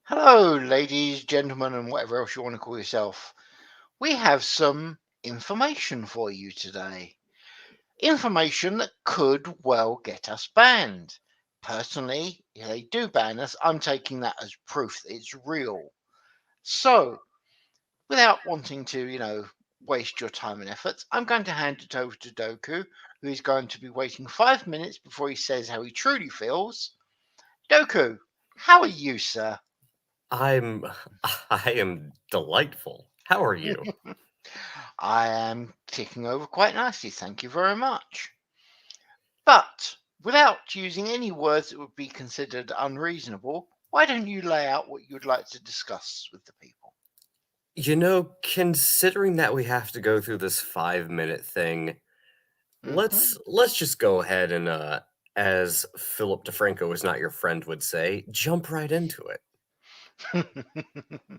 Hello, ladies, gentlemen, and whatever else you want to call yourself. We have some information for you today. Information that could well get us banned. Personally, if they do ban us, I'm taking that as proof that it's real. So, without wanting to, waste your time and efforts, I'm going to hand it over to Doku, who is going to be waiting 5 minutes before he says how he truly feels. Doku, how are you, sir? I'm I am delightful. How are you? I am ticking over quite nicely, thank you very much. But without using any words that would be considered unreasonable, why don't you lay out what you'd like to discuss with the people? Considering that we have to go through this 5-minute thing, Hmm. let's just go ahead and as Philip DeFranco is not your friend would say, jump right into it.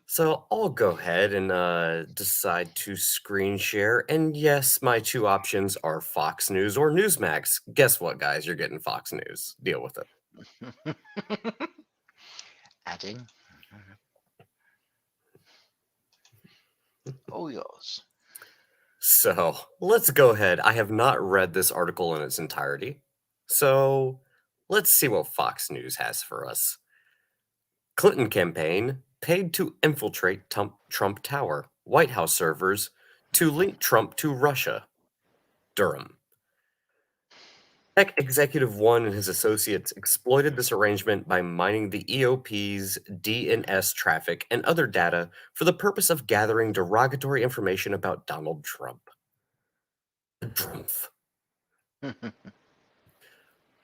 So I'll go ahead and decide to screen share. And yes, my two options are Fox News or Newsmax. Guess what, guys? You're getting Fox News. Deal with it. Adding. All yours. So let's go ahead. I have not read this article in its entirety. So let's see what Fox News has for us. Clinton campaign paid to infiltrate Trump Tower, White House servers to link Trump to Russia. Durham. Tech Executive One and his associates exploited this arrangement by mining the EOP's DNS traffic and other data for the purpose of gathering derogatory information about Donald Trump. Trump.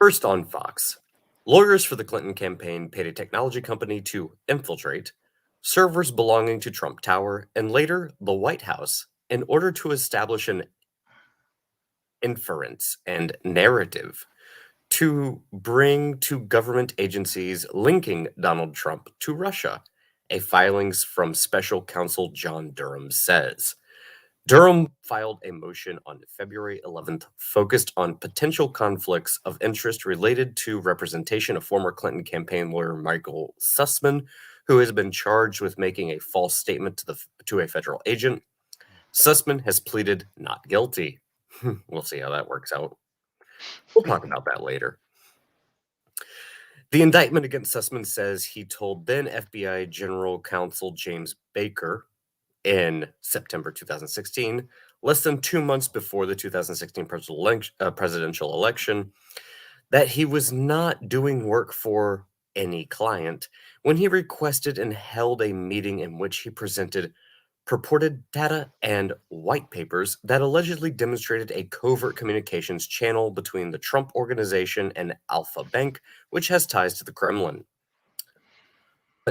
First on Fox, lawyers for the Clinton campaign paid a technology company to infiltrate servers belonging to Trump Tower and later the White House in order to establish an inference and narrative to bring to government agencies linking Donald Trump to Russia, a filings from special counsel John Durham says. Durham filed a motion on February 11th focused on potential conflicts of interest related to representation of former Clinton campaign lawyer Michael Sussman, who has been charged with making a false statement to a federal agent. Sussman has pleaded not guilty. We'll see how that works out. We'll talk about that later. The indictment against Sussman says he told then FBI General Counsel James Baker in September 2016, less than 2 months before the 2016 presidential election, that he was not doing work for any client when he requested and held a meeting in which he presented purported data and white papers that allegedly demonstrated a covert communications channel between the Trump Organization and Alpha Bank, which has ties to the Kremlin.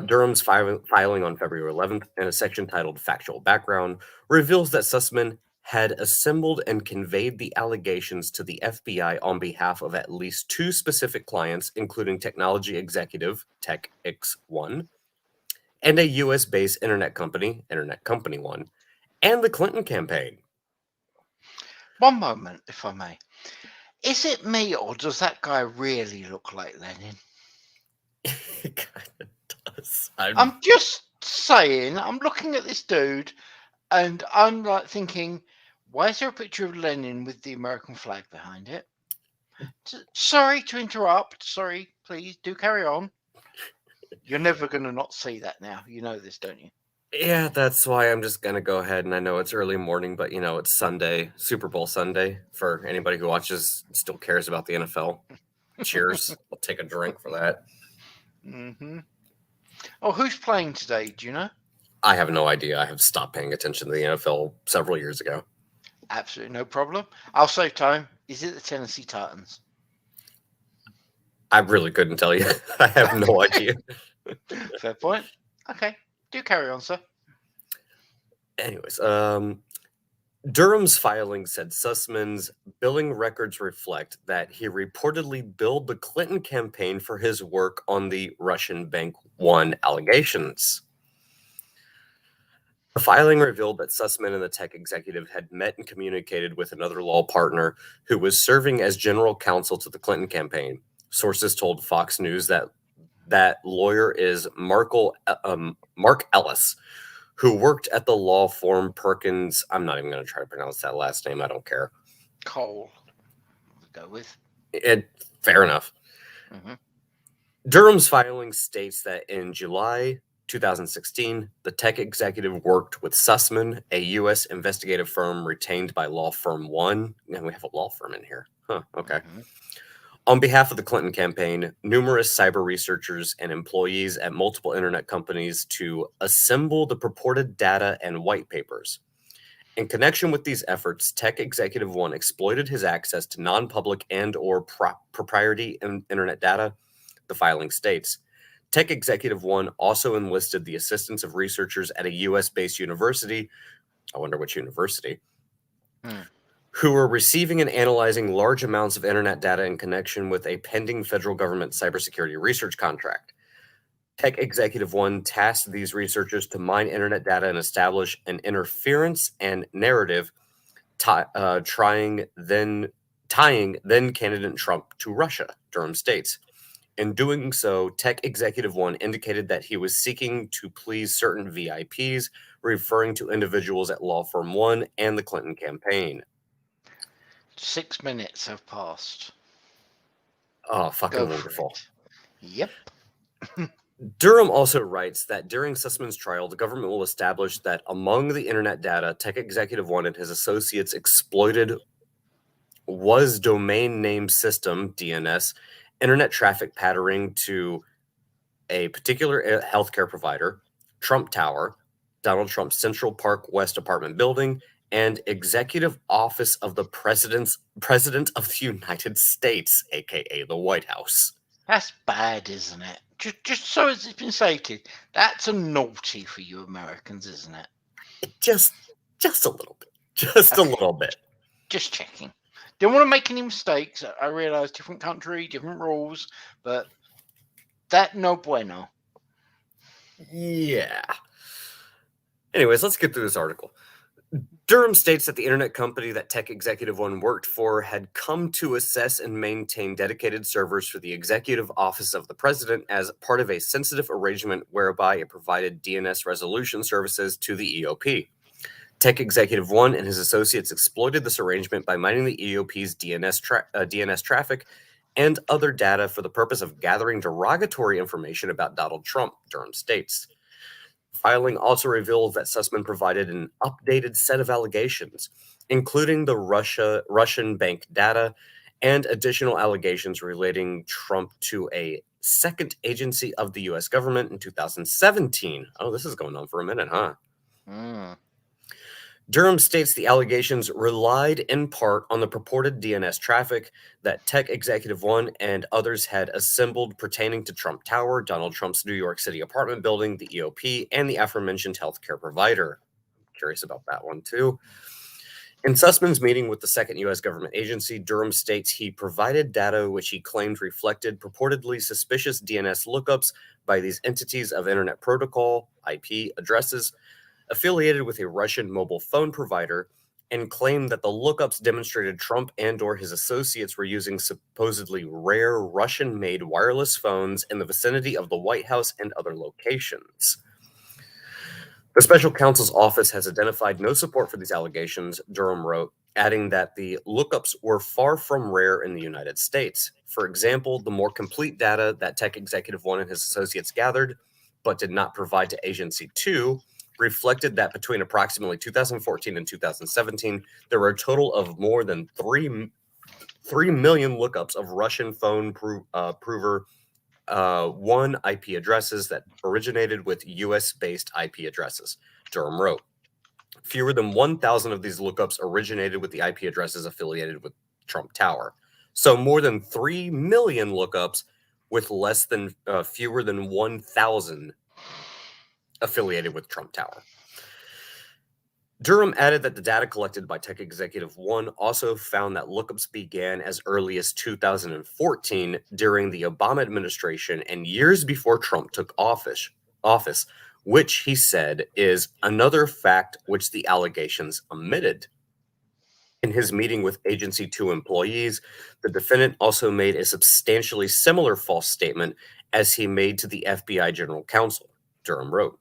Durham's filing on February 11th in a section titled Factual Background reveals that Sussman had assembled and conveyed the allegations to the FBI on behalf of at least two specific clients, including technology executive Tech X1 and a US based Internet Company One, and the Clinton campaign. One moment, if I may. Is it me or does that guy really look like Lenin? It kind of does. I'm just saying, I'm looking at this dude and I'm like thinking, why is there a picture of Lenin with the American flag behind it? Sorry to interrupt. Sorry, please do carry on. You're never going to not see that now. You know this, don't you? Yeah, that's why I'm just gonna go ahead and I know it's early morning, but it's Sunday, Super Bowl Sunday. For anybody who watches, still cares about the NFL. Cheers. I'll take a drink for that. Hmm. Oh, who's playing today? Do you know? I have no idea. I have stopped paying attention to the NFL several years ago. Absolutely no problem. I'll save time. Is it the Tennessee Titans? I really couldn't tell you. I have no idea. Fair point. Okay, do carry on, sir. Anyways, Durham's filing said Sussman's billing records reflect that he reportedly billed the Clinton campaign for his work on the Russian Bank One allegations. The filing revealed that Sussman and the tech executive had met and communicated with another law partner who was serving as general counsel to the Clinton campaign. Sources told Fox News that That lawyer is Mark Ellis, who worked at the law firm Perkins. I'm not even going to try to pronounce that last name. I don't care. Cole, we'll go with. Fair enough. Hmm. Durham's filing states that in July 2016, the tech executive worked with Sussman, a U.S. investigative firm retained by law firm One. And we have a law firm in here. Huh, okay. Hmm. On behalf of the Clinton campaign, numerous cyber researchers and employees at multiple internet companies to assemble the purported data and white papers. In connection with these efforts, Tech Executive One exploited his access to non-public and/or proprietary internet data, the filing states. Tech Executive One also enlisted the assistance of researchers at a US-based university, I wonder which university, Hmm. who were receiving and analyzing large amounts of internet data in connection with a pending federal government cybersecurity research contract. Tech Executive One tasked these researchers to mine internet data and establish an interference and narrative tying then candidate Trump to Russia, Durham states. In doing so, Tech Executive One indicated that he was seeking to please certain VIPs, referring to individuals at law firm One and the Clinton campaign. 6 minutes have passed. Oh, fucking Go for wonderful. it. Yep. Durham also writes that during Sussman's trial, the government will establish that among the internet data Tech Executive One and his associates exploited was domain name system, DNS, internet traffic patterning to a particular healthcare provider, Trump Tower, Donald Trump's Central Park West apartment building, and executive office of the President of the United States, aka the White House. That's bad, isn't it? Just so it's been stated, that's a naughty for you Americans, isn't it? Just a little bit. Just a Okay, little bit. just checking. Don't want to make any mistakes. I realise different country, different rules, but that no bueno. Yeah. Anyways, let's get through this article. Durham states that the internet company that Tech Executive One worked for had come to assess and maintain dedicated servers for the Executive Office of the President as part of a sensitive arrangement whereby it provided DNS resolution services to the EOP. Tech Executive One and his associates exploited this arrangement by mining the EOP's DNS traffic and other data for the purpose of gathering derogatory information about Donald Trump, Durham states. Filing also reveals that Sussman provided an updated set of allegations, including the Russian bank data and additional allegations relating Trump to a second agency of the U.S. government in 2017. Oh, this is going on for a minute, huh? Mm. Durham states the allegations relied in part on the purported DNS traffic that Tech Executive One and others had assembled pertaining to Trump Tower, Donald Trump's New York City apartment building, the EOP, and the aforementioned healthcare provider. I'm curious about that one too. In Sussman's meeting with the second U.S. government agency, Durham states he provided data which he claimed reflected purportedly suspicious DNS lookups by these entities of Internet Protocol, IP addresses, affiliated with a Russian mobile phone provider, and claimed that the lookups demonstrated Trump and/or his associates were using supposedly rare Russian-made wireless phones in the vicinity of the White House and other locations. The special counsel's office has identified no support for these allegations, Durham wrote, adding that the lookups were far from rare in the United States. For example, the more complete data that Tech Executive One and his associates gathered, but did not provide to Agency 2, reflected that between approximately 2014 and 2017, there were a total of more than 3 million lookups of Russian phone prover one IP addresses that originated with US-based IP addresses, Durham wrote. Fewer than 1,000 of these lookups originated with the IP addresses affiliated with Trump Tower. So more than 3 million lookups with fewer than 1,000 affiliated with Trump Tower. Durham added that the data collected by Tech Executive One also found that lookups began as early as 2014 during the Obama administration and years before Trump took office, which he said is another fact which the allegations omitted. In his meeting with Agency 2 employees, the defendant also made a substantially similar false statement as he made to the FBI General Counsel, Durham wrote.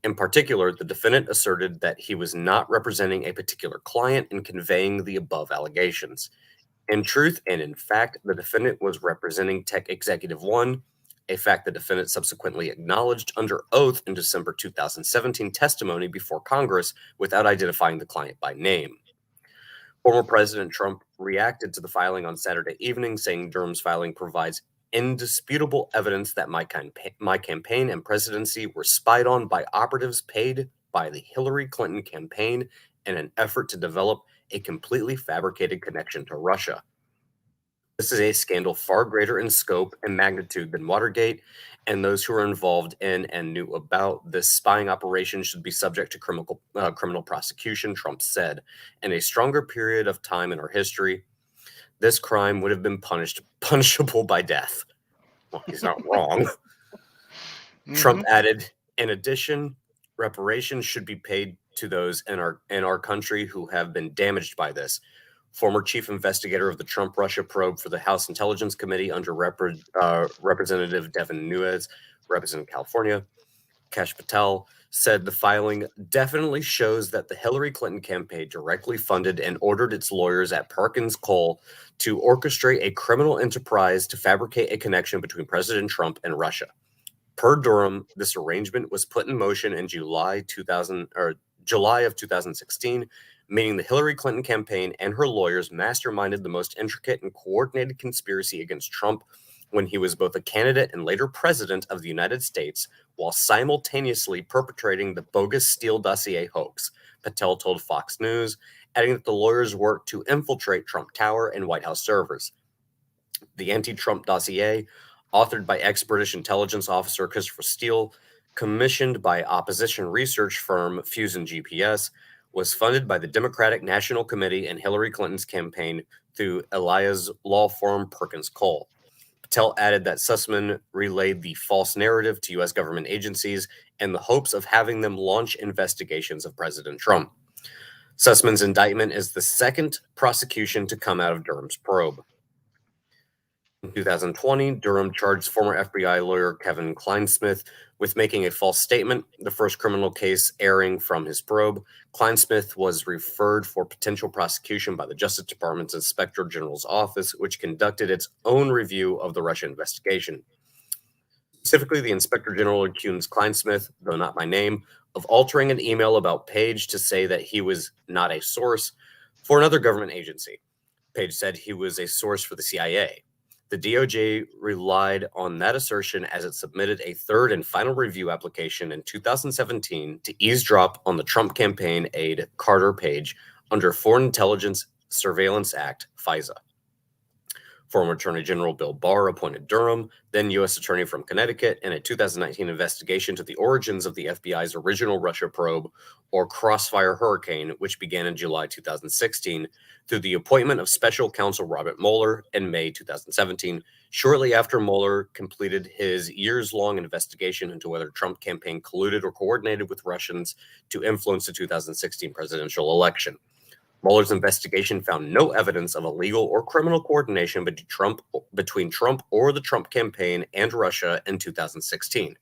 In particular, the defendant asserted that he was not representing a particular client in conveying the above allegations. In truth and in fact, the defendant was representing Tech Executive One, a fact the defendant subsequently acknowledged under oath in December 2017 testimony before Congress without identifying the client by name. Former President Trump reacted to the filing on Saturday evening, saying Durham's filing provides indisputable evidence that my campaign and presidency were spied on by operatives paid by the Hillary Clinton campaign in an effort to develop a completely fabricated connection to Russia. This is a scandal far greater in scope and magnitude than Watergate, and those who are involved in and knew about this spying operation should be subject to criminal prosecution, Trump said. In a stronger period of time in our history, this crime would have been punishable by death. Well, he's not wrong. Trump added, in addition, reparations should be paid to those in our country who have been damaged by this. Former chief investigator of the Trump-Russia probe for the House Intelligence Committee under Representative Devin Nunes, representing California, Kash Patel, said the filing definitely shows that the Hillary Clinton campaign directly funded and ordered its lawyers at Perkins Coie to orchestrate a criminal enterprise to fabricate a connection between President Trump and Russia. Per Durham, this arrangement was put in motion in July of 2016, meaning the Hillary Clinton campaign and her lawyers masterminded the most intricate and coordinated conspiracy against Trump when he was both a candidate and later president of the United States, while simultaneously perpetrating the bogus Steele dossier hoax, Patel told Fox News, adding that the lawyers worked to infiltrate Trump Tower and White House servers. The anti-Trump dossier, authored by ex-British intelligence officer Christopher Steele, commissioned by opposition research firm Fusion GPS, was funded by the Democratic National Committee and Hillary Clinton's campaign through Elias law firm Perkins Coie. Patel added that Sussman relayed the false narrative to U.S. government agencies in the hopes of having them launch investigations of President Trump. Sussman's indictment is the second prosecution to come out of Durham's probe. In 2020, Durham charged former FBI lawyer Kevin Kleinsmith with making a false statement, the first criminal case airing from his probe. Kleinsmith was referred for potential prosecution by the Justice Department's Inspector General's office, which conducted its own review of the Russia investigation. Specifically, the Inspector General accused Kleinsmith, though not by name, of altering an email about Page to say that he was not a source for another government agency. Page said he was a source for the CIA. The DOJ relied on that assertion as it submitted a third and final review application in 2017 to eavesdrop on the Trump campaign aide Carter Page under Foreign Intelligence Surveillance Act, FISA. Former Attorney General Bill Barr appointed Durham, then U.S. Attorney from Connecticut, in a 2019 investigation to the origins of the FBI's original Russia probe, or Crossfire Hurricane, which began in July 2016, through the appointment of Special Counsel Robert Mueller in May 2017, shortly after Mueller completed his years-long investigation into whether Trump campaign colluded or coordinated with Russians to influence the 2016 presidential election. Mueller's investigation found no evidence of illegal or criminal coordination between Trump or the Trump campaign and Russia in 2016.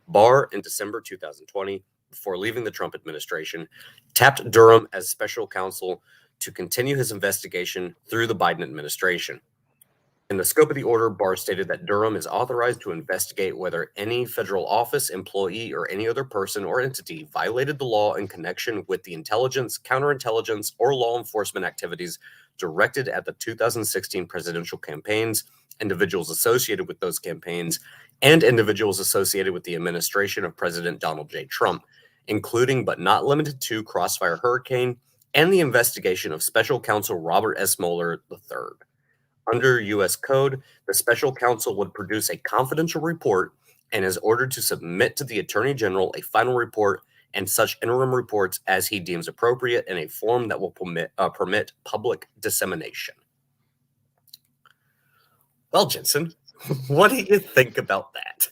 Barr, in December 2020, before leaving the Trump administration, tapped Durham as special counsel to continue his investigation through the Biden administration. In the scope of the order, Barr stated that Durham is authorized to investigate whether any federal office, employee, or any other person or entity violated the law in connection with the intelligence, counterintelligence, or law enforcement activities directed at the 2016 presidential campaigns, individuals associated with those campaigns, and individuals associated with the administration of President Donald J. Trump, including but not limited to Crossfire Hurricane and the investigation of Special Counsel Robert S. Mueller III. Under U.S. Code, the special counsel would produce a confidential report and is ordered to submit to the Attorney General a final report and such interim reports as he deems appropriate in a form that will permit public dissemination. Well, Jensen, what do you think about that?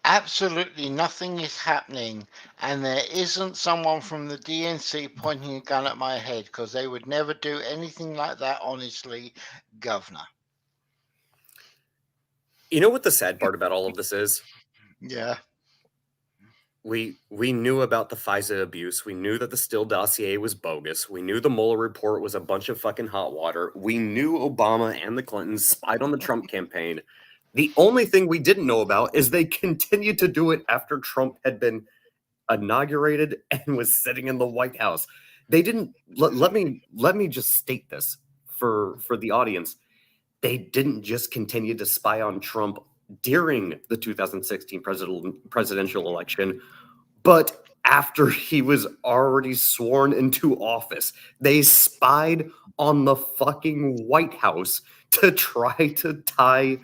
Absolutely nothing is happening, and there isn't someone from the DNC pointing a gun at my head, because they would never do anything like that, honestly, Governor. You know what the sad part about all of this is? Yeah. We knew about the FISA abuse. We knew that the Steele dossier was bogus. We knew the Mueller report was a bunch of fucking hot water. We knew Obama and the Clintons spied on the Trump campaign. The only thing we didn't know about is they continued to do it after Trump had been inaugurated and was sitting in the White House. They didn't let me just state this for the audience. They didn't just continue to spy on Trump during the 2016 presidential election, but after he was already sworn into office. They spied on the fucking White House to try to tie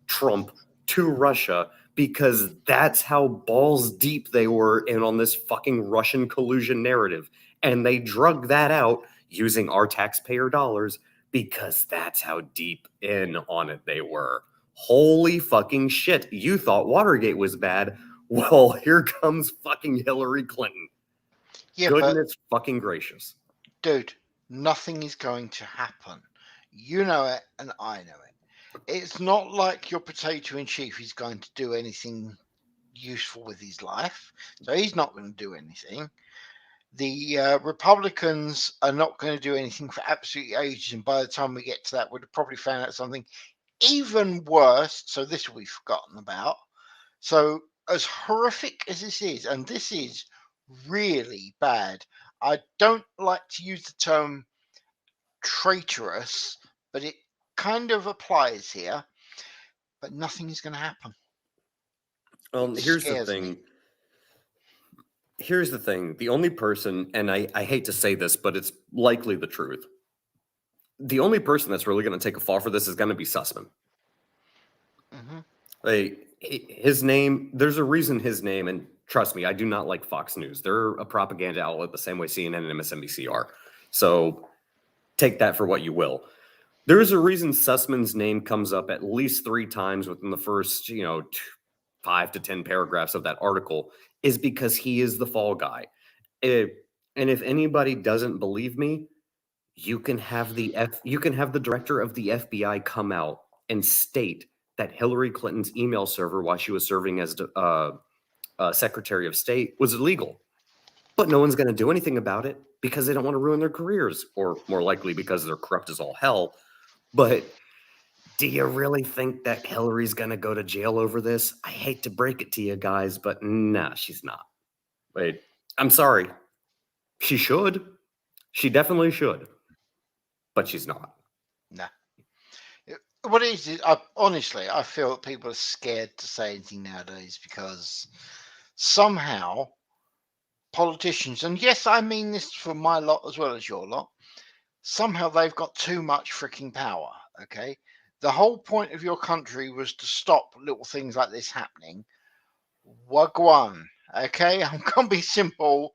Trump to Russia because that's how balls deep they were in on this fucking Russian collusion narrative. And they drug that out using our taxpayer dollars because that's how deep in on it they were. Holy fucking shit. You thought Watergate was bad. Well, here comes fucking Hillary Clinton. Yeah, but Goodness fucking gracious. dude, nothing is going to happen. You know it, and I know it. It's not like your potato in chief is going to do anything useful with his life. So he's not going to do anything. The Republicans are not going to do anything for absolutely ages. And by the time we get to that, we'd have probably found out something even worse. So this will be forgotten about. So, as horrific as this is, and this is really bad, I don't like to use the term traitorous, but it kind of applies here. But nothing is going to happen. Well, It here's the scares me. thing. Here's the thing. The only person, and I hate to say this, but it's likely the truth. The only person that's really going to take a fall for this is going to be Sussman. Hmm. Like his name, there's a reason his name, and trust me, I do not like Fox News. They're a propaganda outlet the same way CNN and MSNBC are. So take that for what you will. There is a reason Sussman's name comes up at least 3 times within the first, 5 to 10 paragraphs of that article, is because he is the fall guy. Eh, and if anybody doesn't believe me, you can have the director of the FBI come out and state that Hillary Clinton's email server while she was serving as Secretary of State was illegal. But no one's going to do anything about it because they don't want to ruin their careers, or more likely because they're corrupt as all hell. But do you really think that Hillary's going to go to jail over this? I hate to break it to you guys, but nah, she's not. Wait, I'm sorry. She should. She definitely should. But she's not. Nah. What it is honestly, I feel that people are scared to say anything nowadays because somehow politicians, and yes, I mean this for my lot as well as your lot, somehow they've got too much freaking power. Okay. The whole point of your country was to stop little things like this happening. Wagwan. Okay. I'm going to be simple.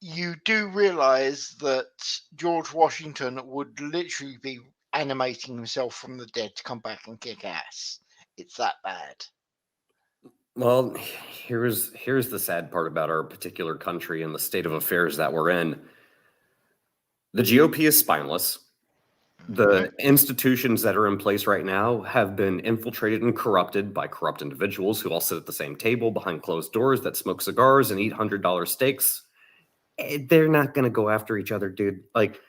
You do realize that George Washington would literally be animating himself from the dead to come back and kick ass. It's that bad. Well, here's the sad part about our particular country and the state of affairs that we're in. The GOP is spineless. The institutions that are in place right now have been infiltrated and corrupted by corrupt individuals who all sit at the same table behind closed doors that smoke cigars and eat $100 steaks. They're not going to go after each other, dude. Like,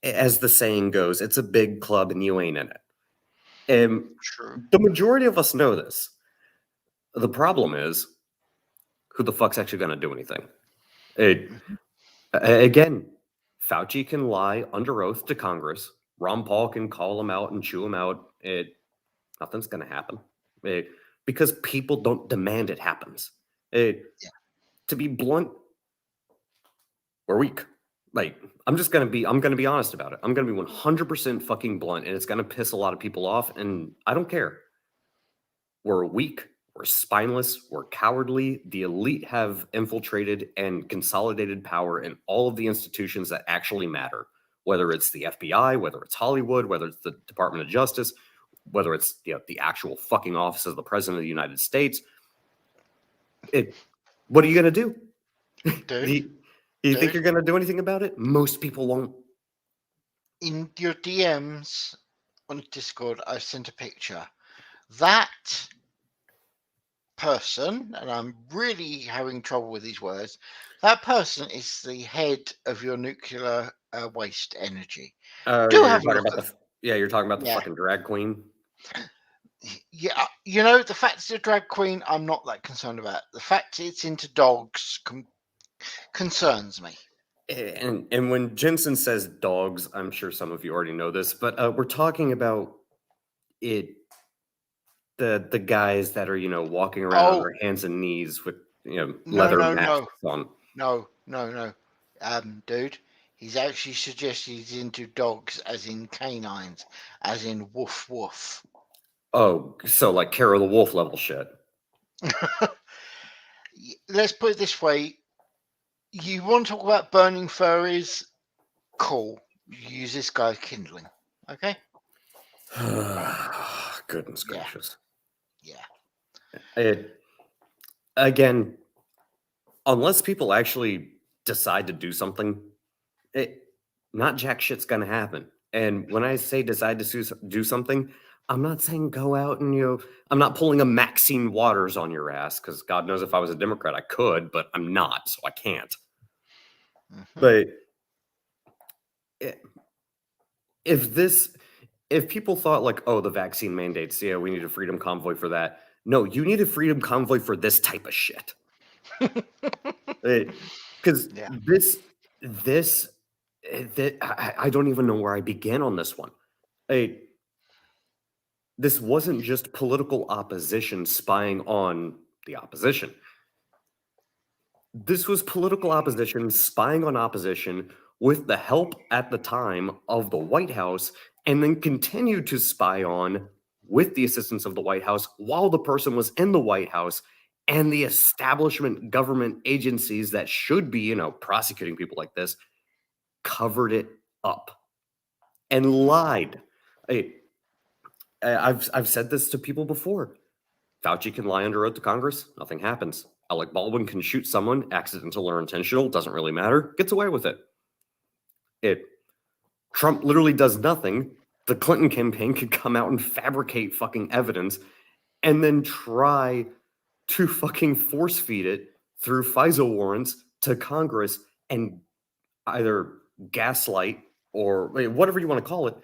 as the saying goes, it's a big club and you ain't in it. And True. the majority of us know this. The problem is, who the fuck's actually going to do anything? Again, Fauci can lie under oath to Congress. Ron Paul can call him out and chew him out. Nothing's going to happen because people don't demand it happens. To be blunt, we're weak. Like I'm going to be honest about it. I'm going to be 100% fucking blunt, and it's going to piss a lot of people off, and I don't care. We're weak. We're spineless. We're cowardly. The elite have infiltrated and consolidated power in all of the institutions that actually matter, whether it's the FBI, whether it's Hollywood, whether it's the Department of Justice, whether it's the actual fucking office of the President of the United States. What are you going to do? Dude, Do you think you're going to do anything about it? Most people won't. in your DMs on Discord, I sent a picture. That person, and I'm really having trouble with these words, that person is the head of your nuclear waste energy. Do You're have a talking look about at, you're talking about the yeah, fucking drag queen. yeah. You know, the fact it's a drag queen, I'm not that concerned about. The fact it's into dogs concerns me. And when Jensen says dogs, I'm sure some of you already know this, but we're talking about it the guys that are walking around on Oh, their hands and knees with no, leather no, no, masks on. no, no, no. Dude, he's actually suggested he's into dogs, as in canines, as in woof woof. Oh, so like Carol the Wolf level shit. Let's put it this way: you want to talk about burning furries? Cool. Use this guy's kindling. Okay. Goodness Yeah. gracious. Yeah. It again, unless people actually decide to do something, it not jack shit's gonna happen. And when I say decide to do something, I'm not saying go out and I'm not pulling a Maxine Waters on your ass because God knows if I was a Democrat I could, but I'm not, so I can't. Hmm. But i- if this, if people thought like, oh, the vaccine mandates, yeah, we need a freedom convoy for that. No, you need a freedom convoy for this type of shit. Because Yeah. this, I don't even know where I begin on this one. Hey, this wasn't just political opposition spying on the opposition. This was political opposition spying on opposition with the help at the time of the White House, and then continued to spy on with the assistance of the White House while the person was in the White House, and the establishment government agencies that should be, prosecuting people like this covered it up and lied. I, I've said this to people before. Fauci can lie under oath to Congress, nothing happens. Alec Baldwin can shoot someone, accidental or intentional, doesn't really matter, gets away with it. It Trump literally does nothing. The Clinton campaign could come out and fabricate fucking evidence and then try to fucking force feed it through FISA warrants to Congress and either gaslight or whatever you want to call it,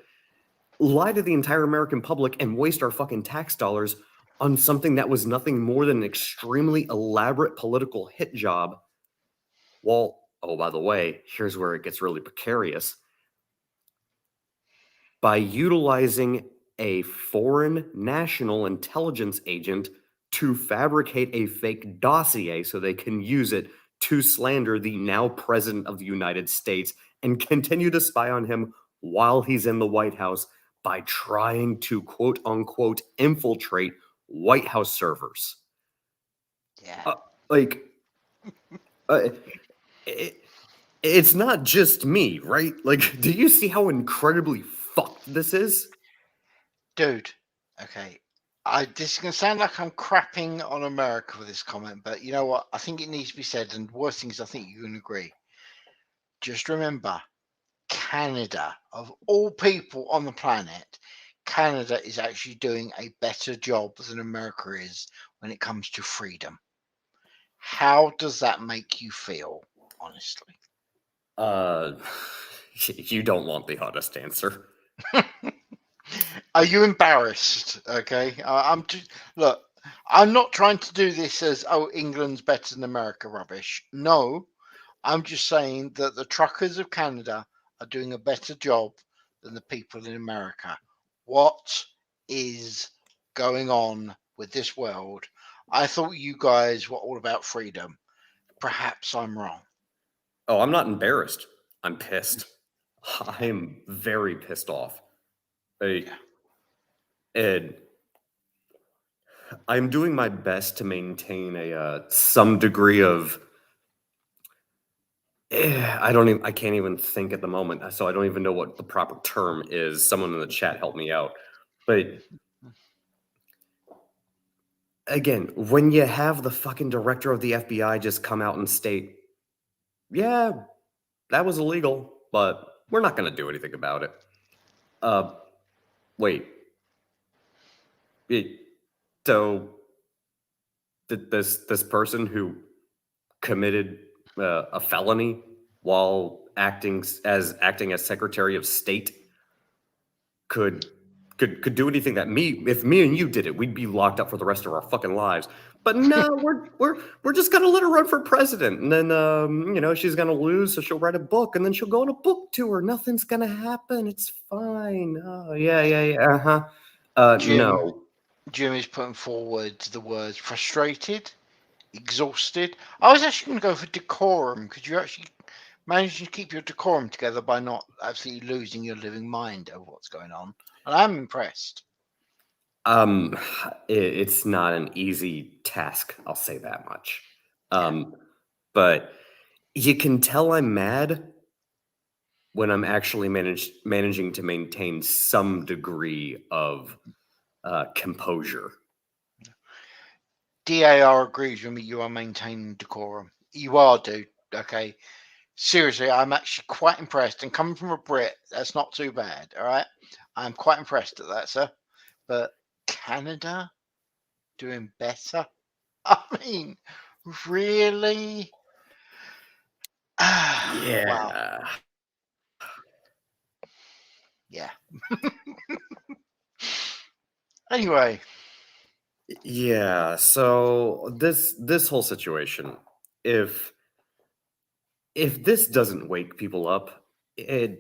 lie to the entire American public and waste our fucking tax dollars on something that was nothing more than an extremely elaborate political hit job. Well, oh, by the way, here's where it gets really precarious. By utilizing a foreign national intelligence agent to fabricate a fake dossier so they can use it to slander the now president of the United States and continue to spy on him while he's in the White House by trying to quote unquote infiltrate White House servers. Yeah. Uh, like, uh, it, it's not just me, right? Like, do you see how incredibly fucked this is? Dude. Okay. This is going to sound like I'm crapping on America with this comment, but you know what? I think it needs to be said, and worst thing is, I think you can agree. Just remember, Canada, of all people on the planet, Canada is actually doing a better job than America is when it comes to freedom. How does that make you feel, honestly? Uh, you don't want the honest answer. Are you embarrassed? Okay, I'm just look. I'm not trying to do this as England's better than America rubbish. No, I'm just saying that the truckers of Canada are doing a better job than the people in America. What is going on with this world? I thought you guys were all about freedom. Perhaps I'm wrong. Oh, I'm not embarrassed. I'm pissed. I Yeah, am very pissed off. Hey, yeah, Ed, I'm doing my best to maintain a some degree of. I can't even think at the moment, so I don't even know what the proper term is. Someone in the chat help me out. But again, when you have the fucking director of the FBI just come out and state, yeah, that was illegal, but we're not going to do anything about it. Uh, wait. So this person who committed a felony while acting as Secretary of State could could do anything that if me and you did it, we'd be locked up for the rest of our fucking lives. But no, we're just gonna let her run for president, and then she's gonna lose, so she'll write a book, and then she'll go on a book tour. Nothing's gonna happen. It's fine. Oh yeah. Jim No. Jim is putting forward the words frustrated, exhausted. I was actually going to go for decorum. Could you actually manage to keep your decorum together by not absolutely losing your living mind over what's going on? And I'm impressed. Um, it's not an easy task. I'll say that much. Yeah. But you can tell I'm mad when I'm actually managing to maintain some degree of composure. DAR agrees with me. You are maintaining decorum. You are, dude. Okay. Seriously, I'm actually quite impressed. And coming from a Brit, that's not too bad. All right. I'm quite impressed at that, sir. But Canada doing better? I mean, really? Wow. Yeah. Yeah. Anyway, Yeah. So this whole situation, if this doesn't wake people up, I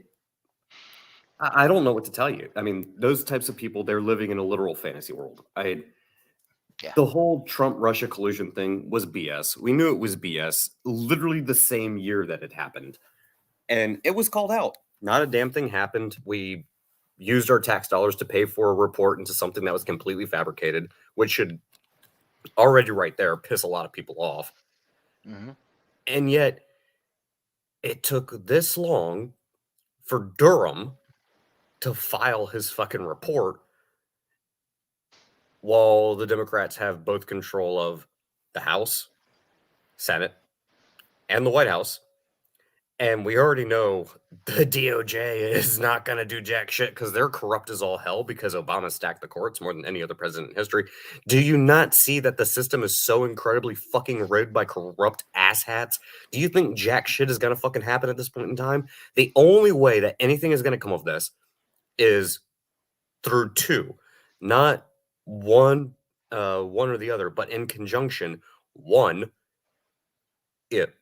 don't know what to tell you. I mean, those types of people, they're living in a literal fantasy world. yeah. The whole Trump Russia collusion thing was BS. We knew it was BS literally the same year that it happened. And it was called out. Not a damn thing happened. We used our tax dollars to pay for a report into something that was completely fabricated, which should already right there piss a lot of people off. Hmm. And yet it took this long for Durham to file his fucking report while the Democrats have both control of the House, Senate, and the White House. And we already know the DOJ is not going to do jack shit because they're corrupt as all hell because Obama stacked the courts more than any other president in history. Do you not see that the system is so incredibly fucking rigged by corrupt asshats? Do you think jack shit is going to fucking happen at this point in time? The only way that anything is going to come of this is through two, not one or the other, but in conjunction. One, it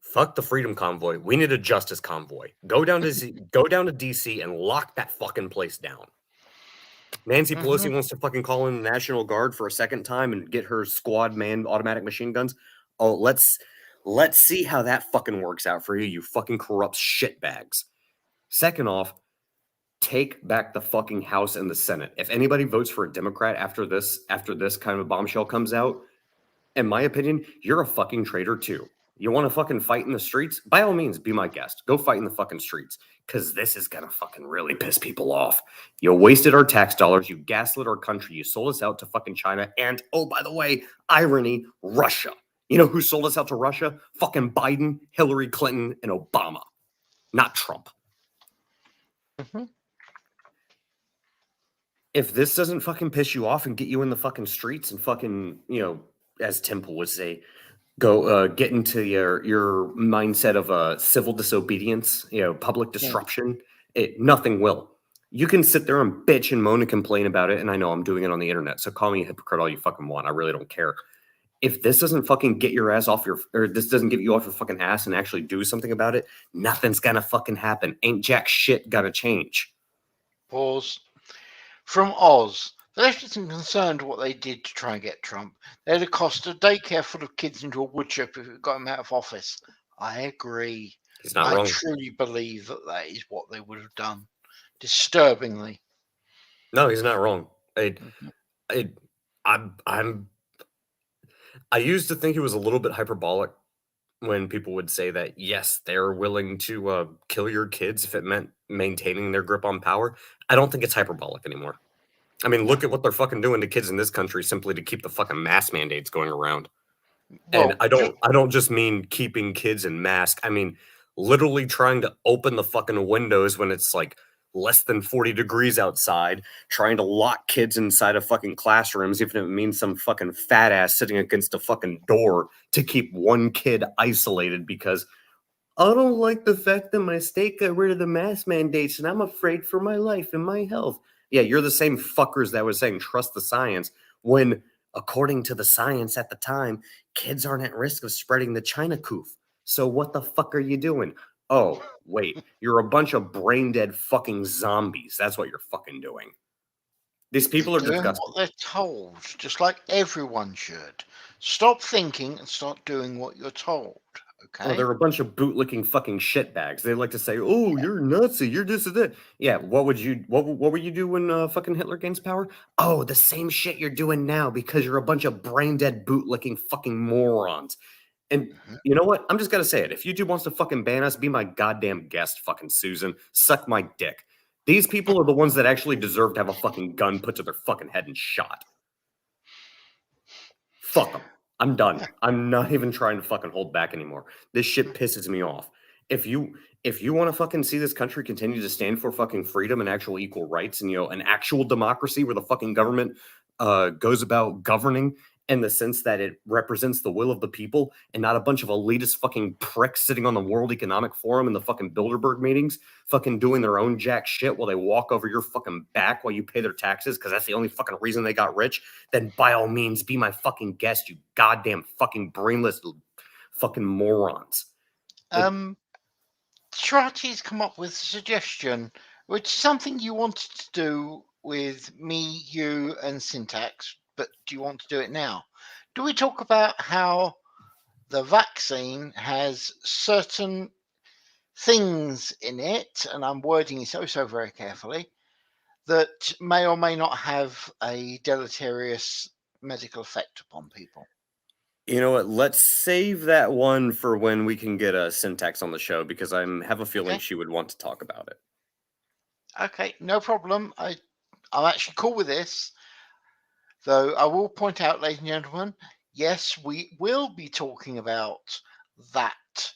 fuck the freedom convoy. We need a justice convoy. Go down to DC and lock that fucking place down. Nancy Hmm. Pelosi wants to fucking call in the National Guard for a second time and get her squad manned automatic machine guns. Oh, let's see how that fucking works out for you, you fucking corrupt shitbags. Second off, take back the fucking House and the Senate. If anybody votes for a Democrat after this kind of bombshell comes out, in my opinion, you're a fucking traitor too. You want to fucking fight in the streets? By all means, be my guest. Go fight in the fucking streets. Because this is going to fucking really piss people off. You wasted our tax dollars. You gaslit our country. You sold us out to fucking China. And, oh, by the way, irony, Russia. You know who sold us out to Russia? Fucking Biden, Hillary Clinton, and Obama. Not Trump. Hmm. If this doesn't fucking piss you off and get you in the fucking streets and fucking, as Temple would say, go get into your mindset of civil disobedience, public Yeah. disruption, nothing will. You can sit there and bitch and moan and complain about it, and I know I'm doing it on the internet, so call me a hypocrite all you fucking want. I really don't care. If this doesn't fucking get your ass off or this doesn't get you off your fucking ass and actually do something about it, nothing's gonna fucking happen. Ain't jack shit gonna change. Pause. From Oz. The left isn't concerned what they did to try and get Trump. They'd have cost a daycare full of kids into a woodchip if it got him out of office. I agree. He's not I wrong. truly believe that that is what they would have done. Disturbingly. No, he's not wrong. Mhm. I, I'm. I used to think he was a little bit hyperbolic when people would say that, yes, they're willing to kill your kids if it meant maintaining their grip on power. I don't think it's hyperbolic anymore. I mean, No. look at what they're fucking doing to kids in this country simply to keep the fucking mask mandates going around. And Well, I don't just mean keeping kids in mask. I mean literally trying to open the fucking windows when it's like less than 40 degrees outside, trying to lock kids inside of fucking classrooms, even if it means some fucking fat ass sitting against a fucking door to keep one kid isolated because I don't like the fact that my state got rid of the mask mandates and I'm afraid for my life and my health. Yeah, you're the same fuckers that was saying trust the science when, according to the science at the time, kids aren't at risk of spreading the China coof. So what the fuck are you doing? Oh, wait, you're a bunch of brain dead fucking zombies. That's what you're fucking doing. These They're people are doing disgusting. what they're told, just like everyone should. Stop thinking and start doing what you're told. Oh, Okay? they're a bunch of bootlicking fucking shitbags. They like to say, "Oh, you're Nazi. You're this and that." Yeah, what would you do when fucking Hitler gains power? Oh, the same shit you're doing now because you're a bunch of brain dead bootlicking fucking morons. And Mhm. you know what? I'm just gonna say it. If YouTube wants to fucking ban us, be my goddamn guest, fucking Susan. Suck my dick. These people are the ones that actually deserve to have a fucking gun put to their fucking head and shot. Fuck them. I'm done. Yeah. I'm not even trying to fucking hold back anymore. This shit pisses me off. If you want to fucking see this country continue to stand for fucking freedom and actual equal rights and an actual democracy where the fucking government goes about governing in the sense that it represents the will of the people and not a bunch of elitist fucking pricks sitting on the World Economic Forum in the fucking Bilderberg meetings, fucking doing their own jack shit while they walk over your fucking back while you pay their taxes because that's the only fucking reason they got rich, then by all means be my fucking guest, you goddamn fucking brainless fucking morons. Like, Um, Shirati's come up with a suggestion, which is something you wanted to do with me, you, and Syntax, but do you want to do it now? Do we talk about how the vaccine has certain things in it, and I'm wording it so very carefully, that may or may not have a deleterious medical effect upon people? you know what? Let's save that one for when we can get a Syntax on the show because I have a feeling Okay. she would want to talk about it. Okay, no problem. I'm actually cool with this. Though I will point out, ladies and gentlemen, yes, we will be talking about that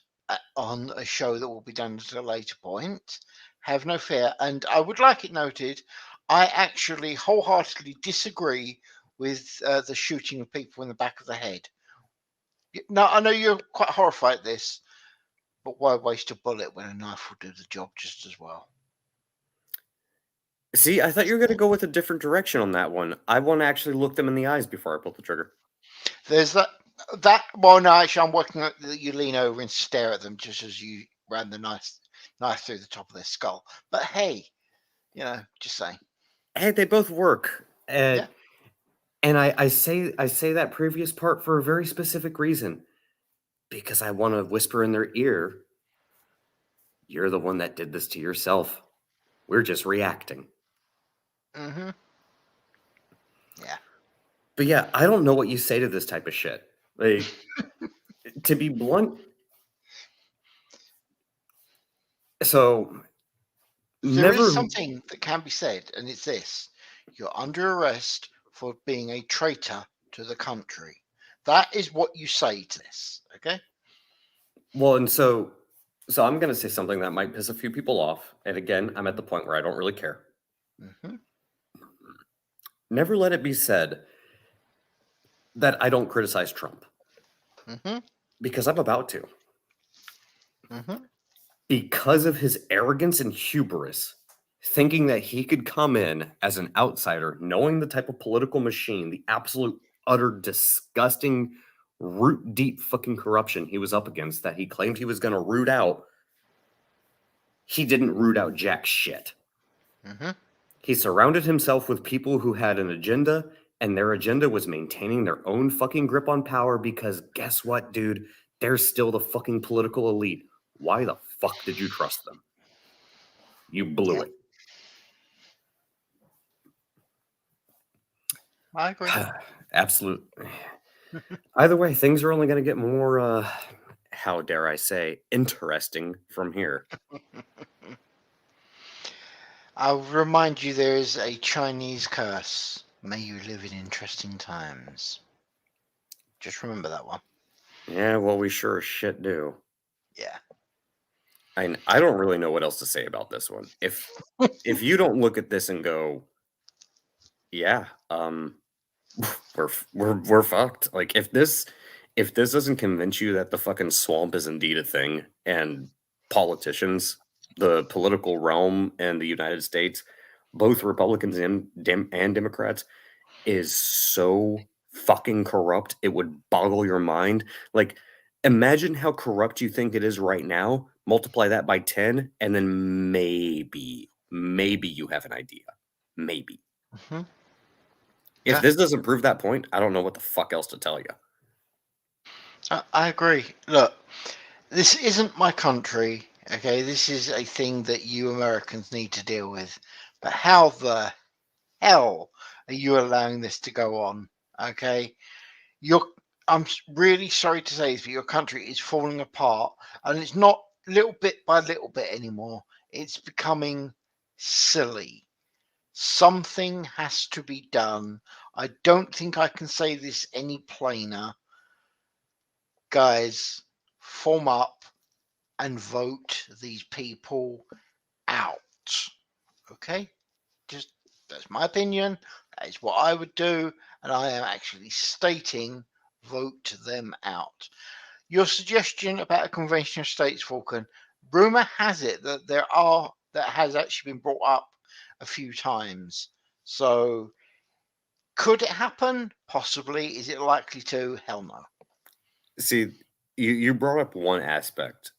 on a show that will be done at a later point. Have no fear. And I would like it noted, I actually wholeheartedly disagree with the shooting of people in the back of the head. Now, I know you're quite horrified at this, but why waste a bullet when a knife will do the job just as well? See, I thought you were going to go with a different direction on that one. I want to actually look them in the eyes before I pull the trigger. There's well, no, actually, I'm working at you lean over and stare at them just as you ran the knife through the top of their skull. But hey, just saying. Hey, they both work. Yeah. And I say that previous part for a very specific reason. Because I want to whisper in their ear, you're the one that did this to yourself. We're just reacting. Mm-hmm. Yeah. But yeah, I don't know what you say to this type of shit. Like, to be blunt, so There is never. something that can be said, and it's this: you're under arrest for being a traitor to the country. That is what you say to this. Okay. Well, and so I'm gonna say something that might piss a few people off. And again, I'm at the point where I don't really care. Mm-hmm. Never let it be said that I don't criticize Trump Mm-hmm. because I'm about to. Mm-hmm. Because of his arrogance and hubris, thinking that he could come in as an outsider, knowing the type of political machine, the absolute, utter, disgusting, root deep fucking corruption he was up against that he claimed he was going to root out, he didn't root out jack shit. Mm-hmm. He surrounded himself with people who had an agenda, and their agenda was maintaining their own fucking grip on power because guess what, dude? They're still the fucking political elite. Why the fuck did you trust them? You blew Yeah, it. I agree. Absolute. Either way, things are only going to get more, how dare I say, interesting from here. I'll remind you there is a Chinese curse. May you live in interesting times. Just remember that one. Yeah, well, we sure as shit do. Yeah. I don't really know what else to say about this one. If you don't look at this and go, yeah, we're fucked. Like if this doesn't convince you that the fucking swamp is indeed a thing and politicians, the political realm in the United States, both Republicans and Democrats, is so fucking corrupt, it would boggle your mind. Like, imagine how corrupt you think it is right now, multiply that by 10, and then maybe you have an idea. Maybe. Mhm. If Yeah, this doesn't prove that point, I don't know what the fuck else to tell you. I agree. Look, this isn't my country. Okay, this is a thing that you Americans need to deal with. But how the hell are you allowing this to go on? Okay, you're. Really sorry to say this, but your country is falling apart, and it's not little bit by little bit anymore. It's becoming silly. Something has to be done. I don't think I can say this any plainer. Guys, form up and vote these people out. Okay? Just that's my opinion. That is what I would do. And I am actually stating vote them out. Your suggestion about a convention of states, Falcon, rumor has it that that has actually been brought up a few times. So could it happen? Possibly. Is it likely to? Hell no. See, you brought up one aspect.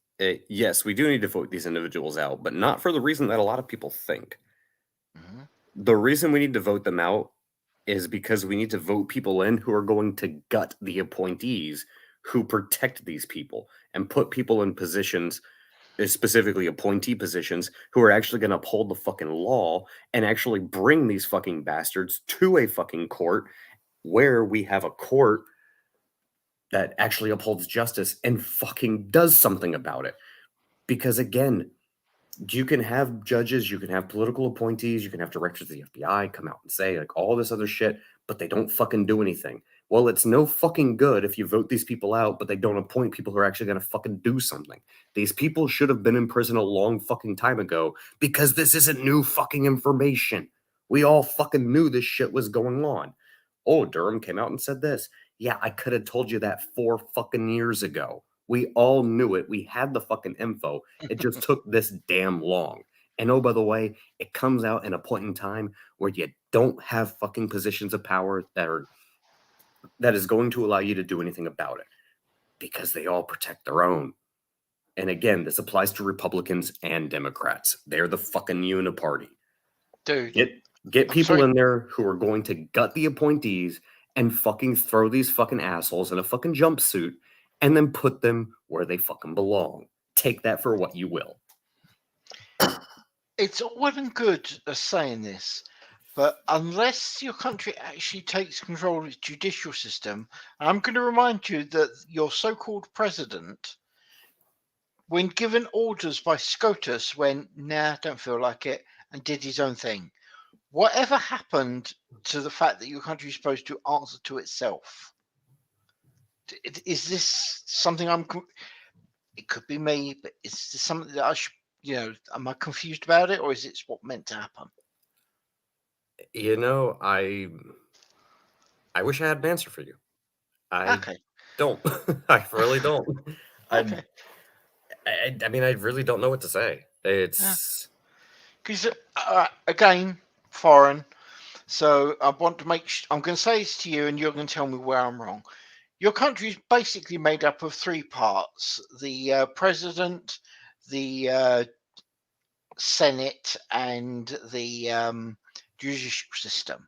Yes, we do need to vote these individuals out, but not for the reason that a lot of people think. Mhm. The reason we need to vote them out is because we need to vote people in who are going to gut the appointees who protect these people and put people in positions, specifically appointee positions, who are actually going to uphold the fucking law and actually bring these fucking bastards to a fucking court where we have a court that actually upholds justice and fucking does something about it. Because again, you can have judges, you can have political appointees, you can have directors of the FBI come out and say like all this other shit, but they don't fucking do anything. Well, it's no fucking good if you vote these people out, but they don't appoint people who are actually going to fucking do something. These people should have been in prison a long fucking time ago because this isn't new fucking information. We all fucking knew this shit was going on. Oh, Durham came out and said this. Yeah, I could have told you that 4 fucking years ago. We all knew it. We had the fucking info. It just took this damn long. And oh, by the way, it comes out in a point in time where you don't have fucking positions of power that is going to allow you to do anything about it because they all protect their own. And again, this applies to Republicans and Democrats. They're the fucking uniparty. Dude, Get get I'm people sorry. in there who are going to gut the appointees and fucking throw these fucking assholes in a fucking jumpsuit and then put them where they fucking belong. Take that for what you will. It's all well and good saying this, but unless your country actually takes control of its judicial system, I'm going to remind you that your so called president, when given orders by SCOTUS, went, nah, don't feel like it, and did his own thing. Whatever happened to the fact that your country is supposed to answer to itself? Is this something it could be me, but is this something that I should, am I confused about it, or is it what meant to happen? You know, I wish I had an answer for you. I Okay, don't. I really don't. I, okay. I mean, I really don't know what to say. Yeah. It's Because again, foreign. So I want to I'm going to say this to you, and you're going to tell me where I'm wrong. Your country is basically made up of three parts: the president, the Senate, and the judicial system.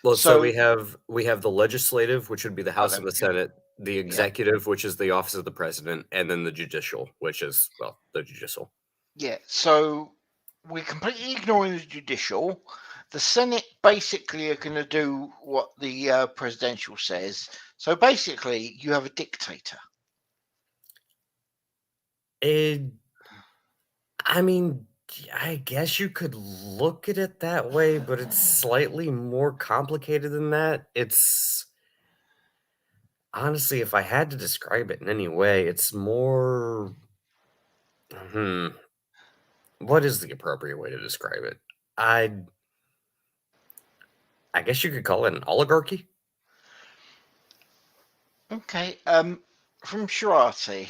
well, so So, we have the legislative, which would be the oh, House there and we the go. Senate, the Yeah, executive, which is the office of the president, and then the judicial, which is well, the judicial. yeah. So we're completely ignoring the judicial. The Senate basically are going to do what the presidential says. So basically, you have a dictator. It, I mean, I guess you could look at it that way, but it's slightly more complicated than that. It's honestly, if I had to describe it in any way, it's more. Hmm. what is the appropriate way to describe it? I I guess you could call it an oligarchy. Okay. From Shirati.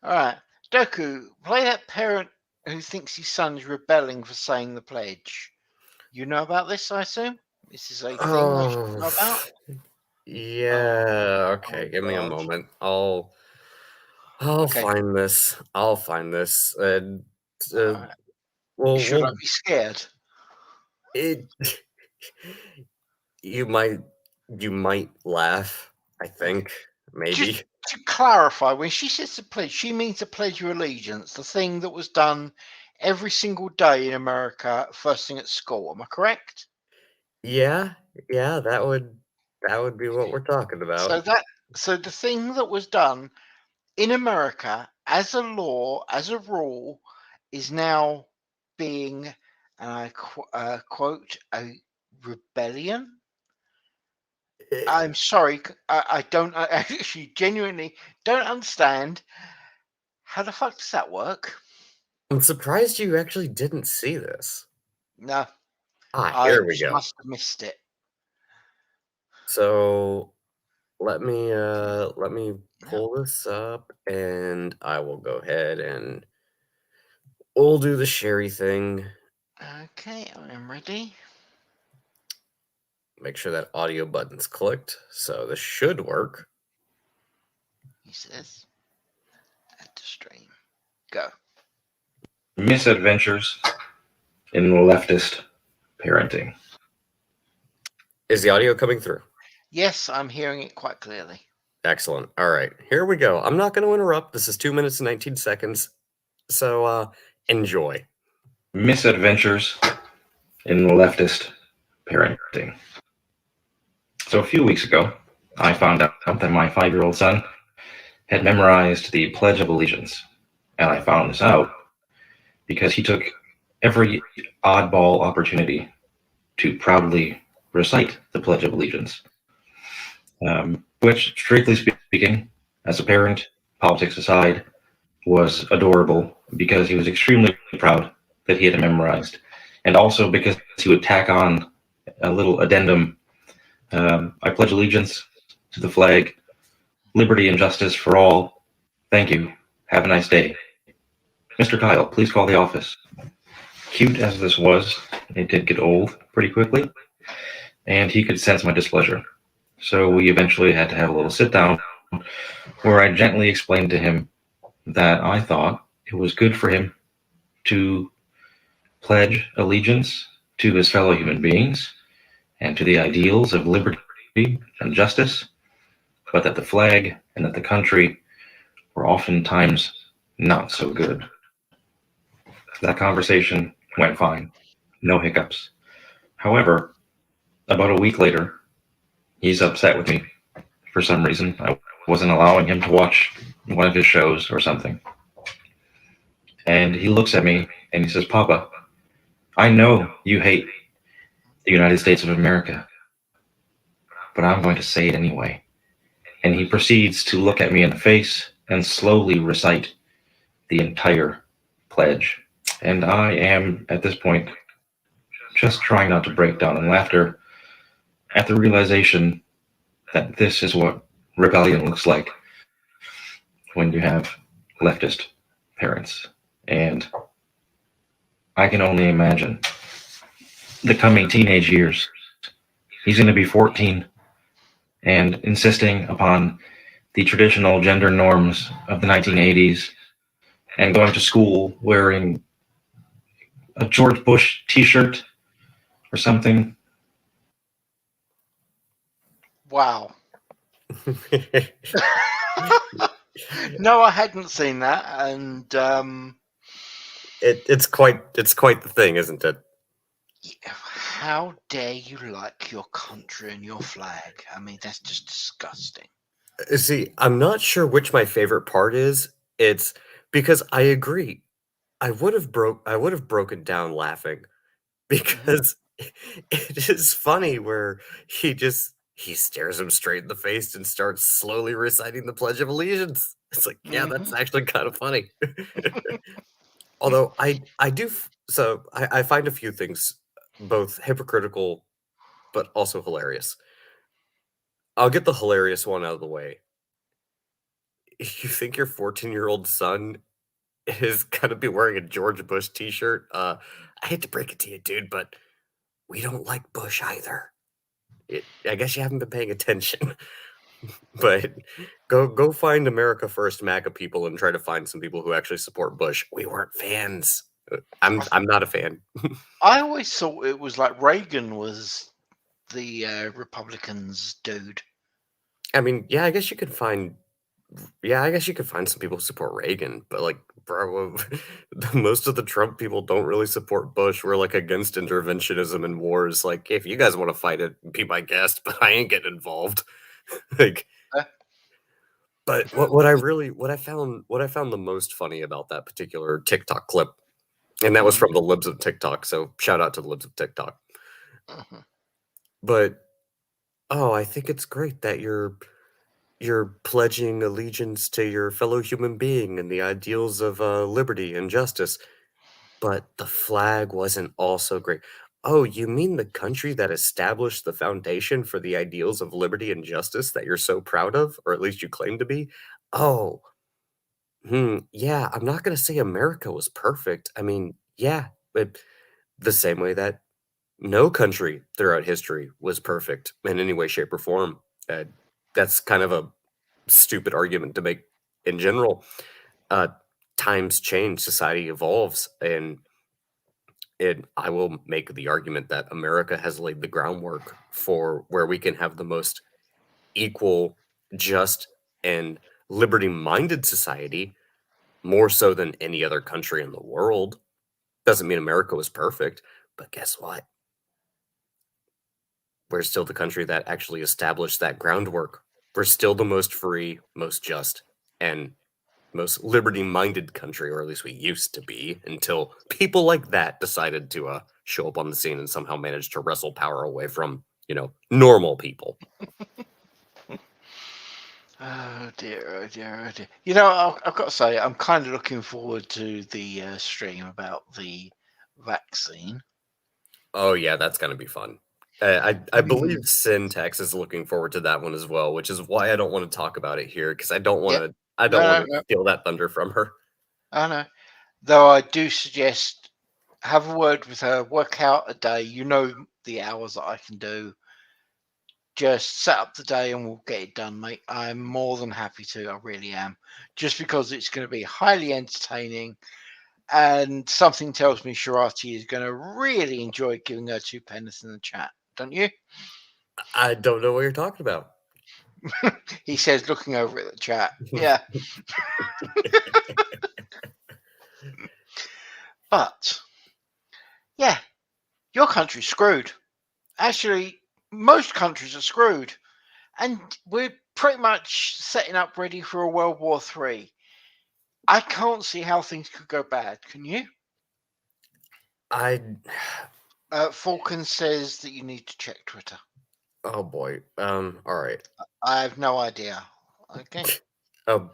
All right. Doku, play that parent who thinks his son's rebelling for saying the pledge. You know about this, I assume? This is a thing I should Oh, know about? Oh, yeah. oh Okay, give me a God. moment. I'll Okay. find this. I'll find this. All Uh, right. well, Should I well, be scared? it. You might, you might laugh. I Okay. think Just maybe. to clarify, when she says the pledge, she means the Pledge of Allegiance, the thing that was done every single day in America, first thing at school. Am I correct? Yeah, yeah. That would be what we're talking So about. that so the thing that was done in America as a law, as a rule, is now being, and quote, a rebellion. I'm sorry, I don't, I actually genuinely don't understand. How the fuck does that work? I'm surprised you actually didn't see this. No, Ah, I here we just go. must have missed it. So let me Yep. pull this up, and I will go ahead and we'll do the Sherry thing. Okay, I am ready. Make sure that audio button's clicked. So this should work. He says at the stream. Go. Misadventures in leftist parenting. Is the audio coming through? Yes, I'm hearing it quite clearly. Excellent. All right, here we go. I'm not going to interrupt. This is 2 minutes and 19 seconds. So enjoy. Misadventures in leftist parenting. So a few weeks ago, I found out that my 5-year-old son had memorized the Pledge of Allegiance. And I found this out because he took every oddball opportunity to proudly recite the Pledge of Allegiance, which, strictly speaking, as a parent, politics aside, was adorable because he was extremely proud that he had it memorized, and also because he would tack on a little addendum. I pledge allegiance to the flag, liberty and justice for all. Thank you. Have a nice day. Mr. Kyle, please call the office. Cute as this was, it did get old pretty quickly, and he could sense my displeasure. So we eventually had to have a little sit down where I gently explained to him that I thought it was good for him to pledge allegiance to his fellow human beings and to the ideals of liberty and justice, but that the flag and that the country were oftentimes not so good. That conversation went fine, no hiccups. However, about a week later, he's upset with me for some reason. I wasn't allowing him to watch one of his shows or something. And he looks at me and he says, Papa, I know you hate the United States of America, but I'm going to say it anyway. And he proceeds to look at me in the face and slowly recite the entire pledge. And I am, at this point, just trying not to break down in laughter at the realization that this is what rebellion looks like when you have leftist parents. And I can only imagine the coming teenage years. He's going to be 14 and insisting upon the traditional gender norms of the 1980s and going to school wearing a George Bush t-shirt or something. Wow. No, I hadn't seen that, and it's quite the thing, isn't it? how dare you like your country and your flag? I mean, that's just disgusting. See, I'm not sure which my favorite part is. It's because I agree. I would have broken down laughing Mhm. because it is funny where he stares him straight in the face and starts slowly reciting the Pledge of Allegiance. It's like, yeah, that's Mhm. actually kind of funny. Although I find a few things both hypocritical but also hilarious. I'll get the hilarious one out of the way. You think your 14-year-old son is gonna be wearing a George Bush t-shirt? I hate to break it to you, dude, but we don't like Bush either. I guess you haven't been paying attention. But go find America First MAGA people and try to find some people who actually support Bush. We weren't fans. I'm not a fan. I always thought it was like Reagan was the Republicans' dude. I mean, yeah, I guess you could find some people who support Reagan, but like, bro, most of the Trump people don't really support Bush. We're like against interventionism and wars. Like, if you guys want to fight it, be my guest, but I ain't getting involved. Like, Uh, but what I found the most funny about that particular TikTok clip, and that was mhm, from the libs of TikTok. So shout out to the libs of TikTok. mhm. But oh, I think it's great that you're pledging allegiance to your fellow human being and the ideals of liberty and justice. But the flag wasn't also great. Oh, you mean the country that established the foundation for the ideals of liberty and justice that you're so proud of, or at least you claim to be? Oh, yeah, I'm not gonna say America was perfect. I mean, yeah, but the same way that no country throughout history was perfect in any way, shape, or form. Uh, that's kind of a stupid argument to make in general. Uh, Times change, society evolves, and I will make the argument that America has laid the groundwork for where we can have the most equal, just, and liberty-minded society, more so than any other country in the world. Doesn't mean America was perfect, but guess what? We're still the country that actually established that groundwork. We're still the most free, most just, and most liberty-minded country, or at least we used to be, until people like that decided to show up on the scene and somehow managed to wrestle power away from, normal people. Oh dear, oh dear, oh dear. You know, I've got to say, I'm kind of looking forward to the stream about the vaccine. Oh yeah, that's gonna be fun. I believe Mm, Syntax is looking forward to that one as well, which is why I don't want to talk about it here because yep. I No, don't want no, to no. steal that thunder from her. I know. Though I do suggest have a word with her, work out a day. You know the hours that I can do. Just set up the day and we'll get it done, mate. I'm more than happy to. I really am. Just because it's going to be highly entertaining. And something tells me Sharati is going to really enjoy giving her two pennies in the chat, don't you? I don't know what you're talking about. He says, looking over at the chat. Yeah. But, yeah, your country's screwed. Actually, most countries are screwed. And we're pretty much setting up ready for a World War III. I can't see how things could go bad. Can you? I Falcon says that you need to check Twitter. oh boy. All right. I have no idea. Okay. Oh,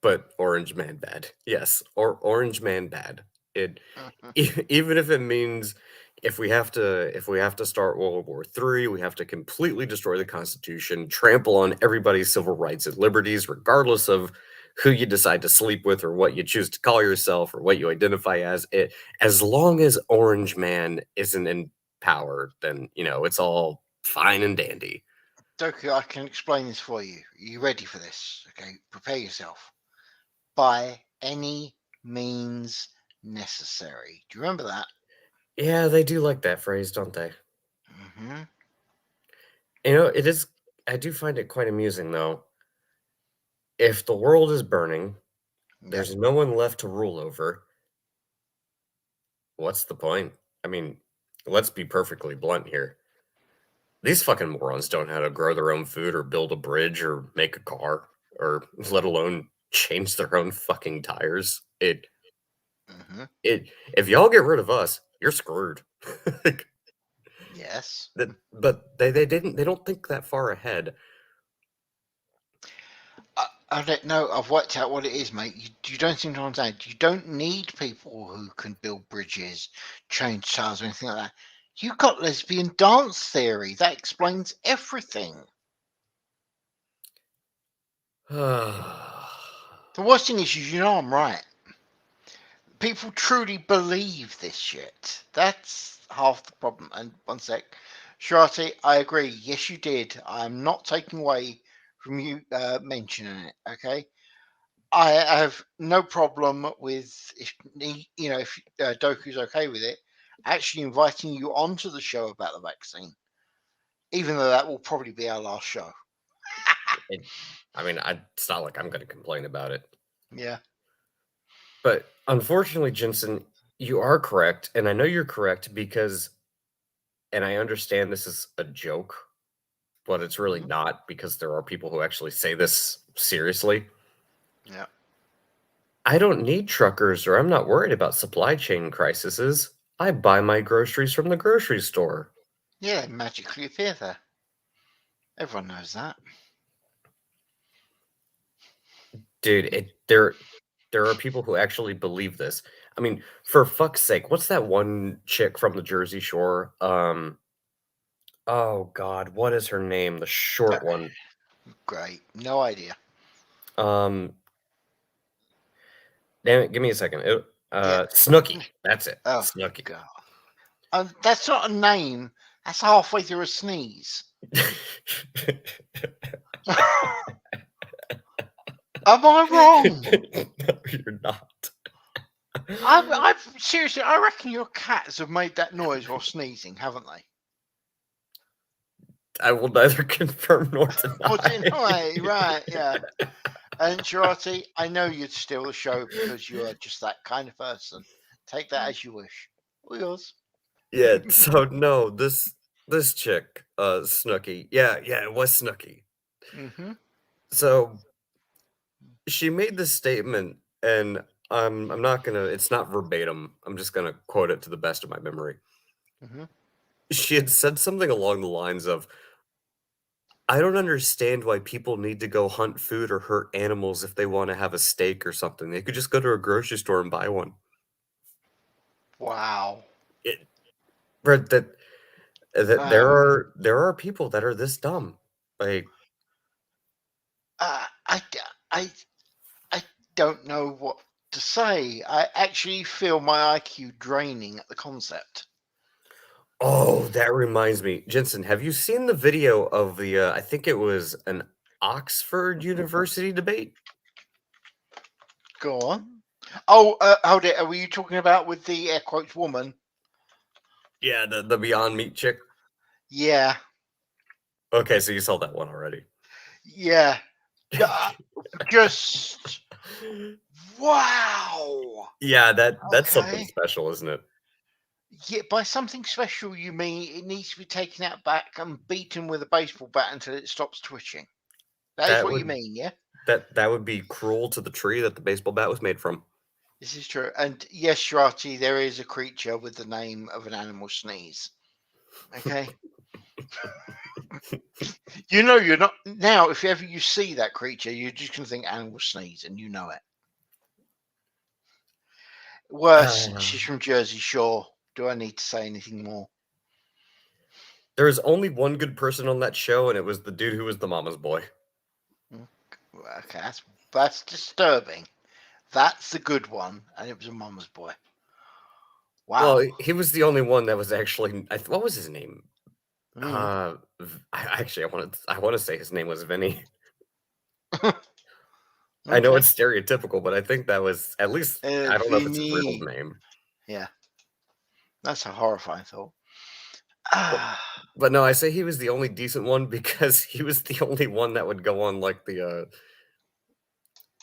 but Orange Man bad. Yes, or Orange Man bad. It Mhm. even if it means if we have to start World War III, we have to completely destroy the Constitution, trample on everybody's civil rights and liberties, regardless of who you decide to sleep with or what you choose to call yourself or what you identify as. It as long as Orange Man isn't in power, then it's all fine and dandy. Doku, I can explain this for you. Are you ready for this? Okay, prepare yourself. By any means necessary. Do you remember that? Yeah, they do like that phrase, don't they? Hmm. It is. I do find it quite amusing, though. If the world is burning, Yep. there's no one left to rule over. What's the point? I mean, let's be perfectly blunt here. These fucking morons don't know how to grow their own food or build a bridge or make a car or let alone change their own fucking tires. Hmm. If y'all get rid of us, you're screwed. Like, Yes. But they don't think that far ahead. I don't know. I've worked out what it is, mate. You don't seem to understand. You don't need people who can build bridges, change tires, or anything like that. You've got lesbian dance theory. That explains everything. The worst thing is, you know I'm right. People truly believe this shit. That's half the problem. And one sec. Sharati, I agree. Yes, you did. I'm not taking away from you mentioning it, okay? I have no problem with if Doku's okay with it, actually inviting you onto the show about the vaccine, even though that will probably be our last show. I mean, it's not like I'm going to complain about it. Yeah. But unfortunately, Jensen, you are correct, and I know you're correct because, and I understand this is a joke, but it's really not because there are people who actually say this seriously. Yeah. I don't need truckers or I'm not worried about supply chain crises. I buy my groceries from the grocery store. Yeah, magically appear there. Everyone knows that. Dude, there are people who actually believe this. I mean, for fuck's sake, what's that one chick from the Jersey Shore? Oh God, what is her name? The short one. Great. No idea. Damn it, give me a second. Yeah. Snooky. That's it. Oh, Snooky. God. That's not a name. That's halfway through a sneeze. Am I wrong? No, you're not. I've seriously, I reckon your cats have made that noise while sneezing, haven't they? I will neither confirm nor deny. Right, yeah. And Sharati, I know you'd steal the show because you are just that kind of person. Take that as you wish. All yours. Yeah, so no, this chick, Snooky. Yeah, it was Snooky. Mm-hmm. So she made this statement, and I'm not gonna. It's not verbatim. I'm just gonna quote it to the best of my memory. Mm-hmm. She had said something along the lines of, "I don't understand why people need to go hunt food or hurt animals if they want to have a steak or something. They could just go to a grocery store and buy one." Wow. But that Um, there are people that are this dumb. Like, I, I, I don't know what to say. I actually feel my IQ draining at the concept. oh, that reminds me, Jensen. Have you seen the video of the? I think it was an Oxford University debate. Go on. Oh, hold it. Were you talking about with the air quotes woman? Yeah, the Beyond Meat chick. Yeah. Okay, so you saw that one already. Yeah. Just wow. Yeah, that's Okay. something special, isn't it? Yeah, by something special you mean it needs to be taken out back and beaten with a baseball bat until it stops twitching. That is That what you would mean, yeah? that would be cruel to the tree that the baseball bat was made from. This is true. And yes, Shrati, there is a creature with the name of an animal sneeze. Okay. You know you're not now, if ever you see that creature, you're just gonna think animal sneeze and you know it. Worse, she's from Jersey Shore. Do I need to say anything more? There was only one good person on that show, and it was the dude who was the mama's boy. Okay, that's disturbing. That's the good one, and it was a mama's boy. Wow. Well, he was the only one that was actually. What was his name? Mm. I want to say his name was Vinny. Okay. I know it's stereotypical, but I think that was at least. I don't know if it's a real Vinny. name. Yeah, that's a horrifying thought. But no, I say he was the only decent one because he was the only one that would go on like the.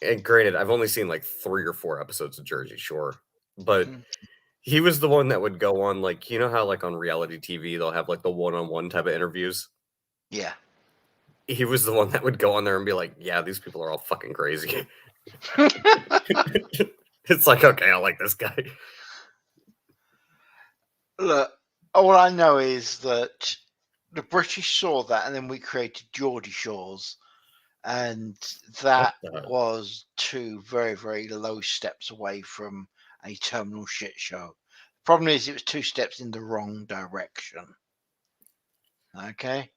And granted, I've only seen like 3 or 4 episodes of Jersey Shore, but he was the one that would go on like, you know how like on reality TV they'll have like the one-on-one type of interviews. Yeah. He was the one that would go on there and be like, "Yeah, these people are all fucking crazy." It's like, okay, I like this guy. Look, All I know is that the British saw that, and then we created Geordie Shores, and that the- was two very, very low steps away from a terminal shit show. Problem is, it was two steps in the wrong direction. Okay.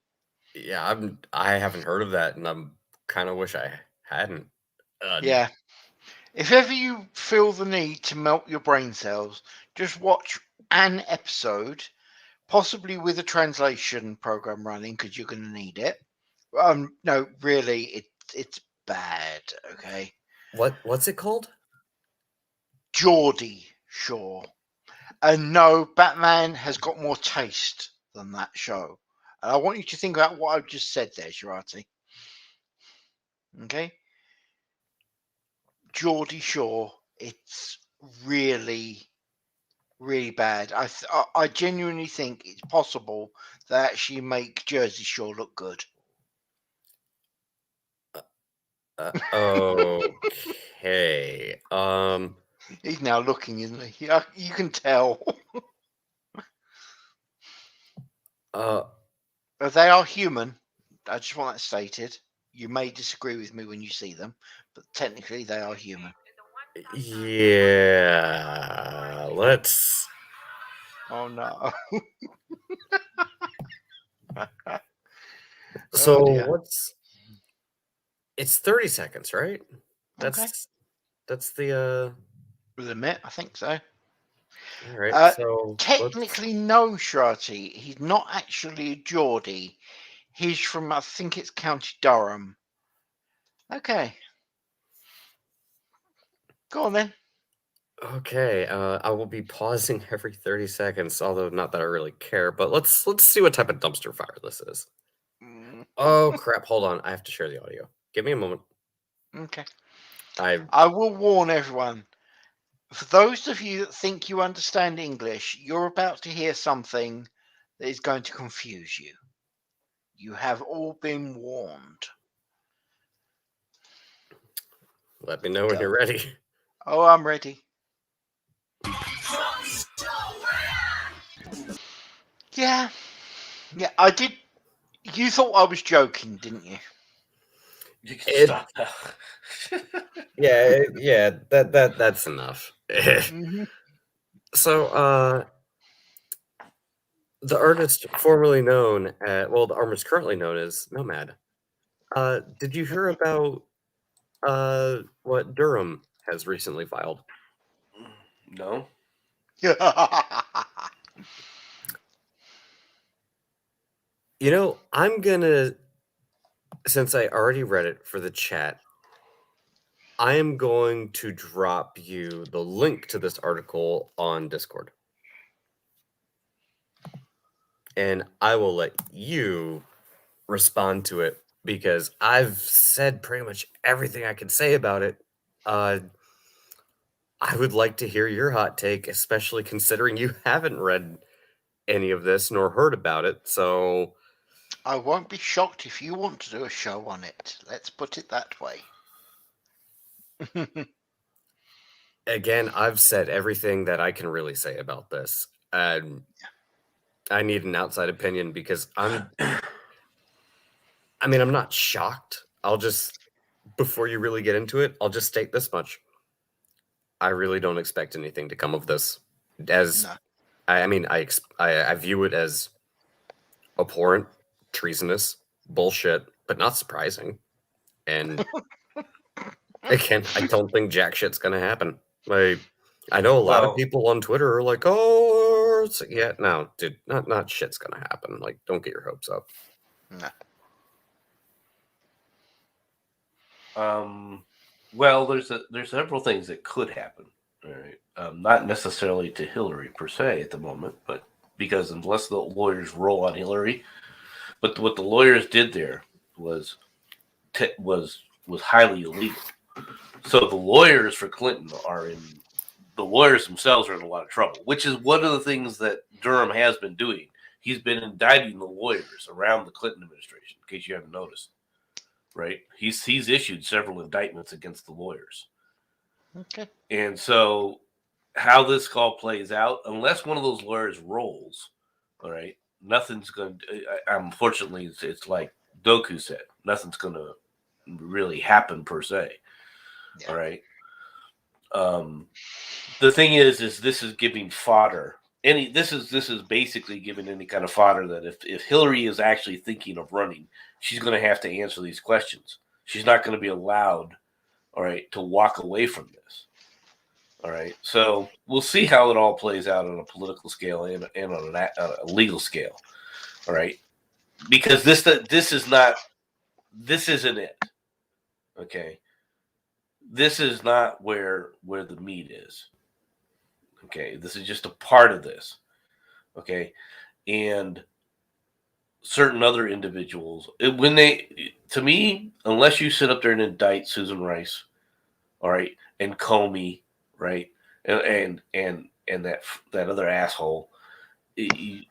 Yeah, I haven't heard of that, and I'm kind of wish I hadn't. Yeah. If ever you feel the need to melt your brain cells, just watch an episode, possibly with a translation program running, because you're going to need it. No, really, it's bad. Okay. What's it called? Geordie Shore. And no, Batman has got more taste than that show. And I want you to think about what I've just said there, Shirati. Okay? Geordie Shore, it's really, really bad. I genuinely think it's possible they actually make Jersey Shore look good. Okay. He's now looking, isn't he? Yeah, you can tell. But they are human. I just want that stated. You may disagree with me when you see them, but technically they are human. Yeah. Let's. Oh no. So Oh dear. what's? It's 30 seconds, right? Okay. That's the. With a admit, I think so. All right. So let's. Technically, no, Shrati. He's not actually a Geordie. He's from, I think it's County Durham. Okay. Go on then. Okay, I will be pausing every 30 seconds, although not that I really care, but let's see what type of dumpster fire this is. Mm, Oh crap, hold on. I have to share the audio. Give me a moment. okay. I I will warn everyone. For those of you that think you understand English, you're about to hear something that is going to confuse you. You have all been warned. let me know when Go. you're ready. Oh, I'm ready. Yeah. Yeah, I did. You thought I was joking, didn't you? You can It, stop now. yeah, that's enough. Hmm. So, the artist formerly known the artist currently known as Nomad. Did you hear about what Durham has recently filed? No. You know, I'm gonna, since I already read it for the chat, I am going to drop you the link to this article on Discord. And I will let you respond to it because I've said pretty much everything I can say about it. I would like to hear your hot take, especially considering you haven't read any of this nor heard about it. So, I won't be shocked if you want to do a show on it. Let's put it that way. again, I've said everything that I can really say about this. And I need an outside opinion because I'm not shocked. I'll just, before you really get into it, I'll just state this much. I really don't expect anything to come of this. As No. I view it as abhorrent, treasonous, bullshit, but not surprising. And again, I don't think jack shit's gonna happen. Like, I know a lot of Well, people on Twitter are like, "Oh, yeah, no, dude, not shit's gonna happen." Like, don't get your hopes up. No. well, there's several things that could happen. All right, not necessarily to Hillary per se at the moment, but because unless the lawyers roll on Hillary, but what the lawyers did there was was highly illegal. So the lawyers for Clinton are in the lawyers themselves are in a lot of trouble, which is one of the things that Durham has been doing. He's been indicting the lawyers around the Clinton administration, in case you haven't noticed. Right? He's issued several indictments against the lawyers. Okay. And so how this call plays out, unless one of those lawyers rolls, All right, nothing's going. Unfortunately, it's like Doku said, nothing's going to really happen per se. Yeah. All right. The thing is this is giving fodder. This is basically giving any kind of fodder that if Hillary is actually thinking of running, she's going to have to answer these questions. She's not going to be allowed, all right, to walk away from this. All right, so we'll see how it all plays out on a political scale and on a legal scale. All right, because this isn't it. Okay, this is not where the meat is. Okay, this is just a part of this. Okay, and certain other individuals, when they, to me, unless you sit up there and indict Susan Rice, all right, and Comey, right, and that other asshole, that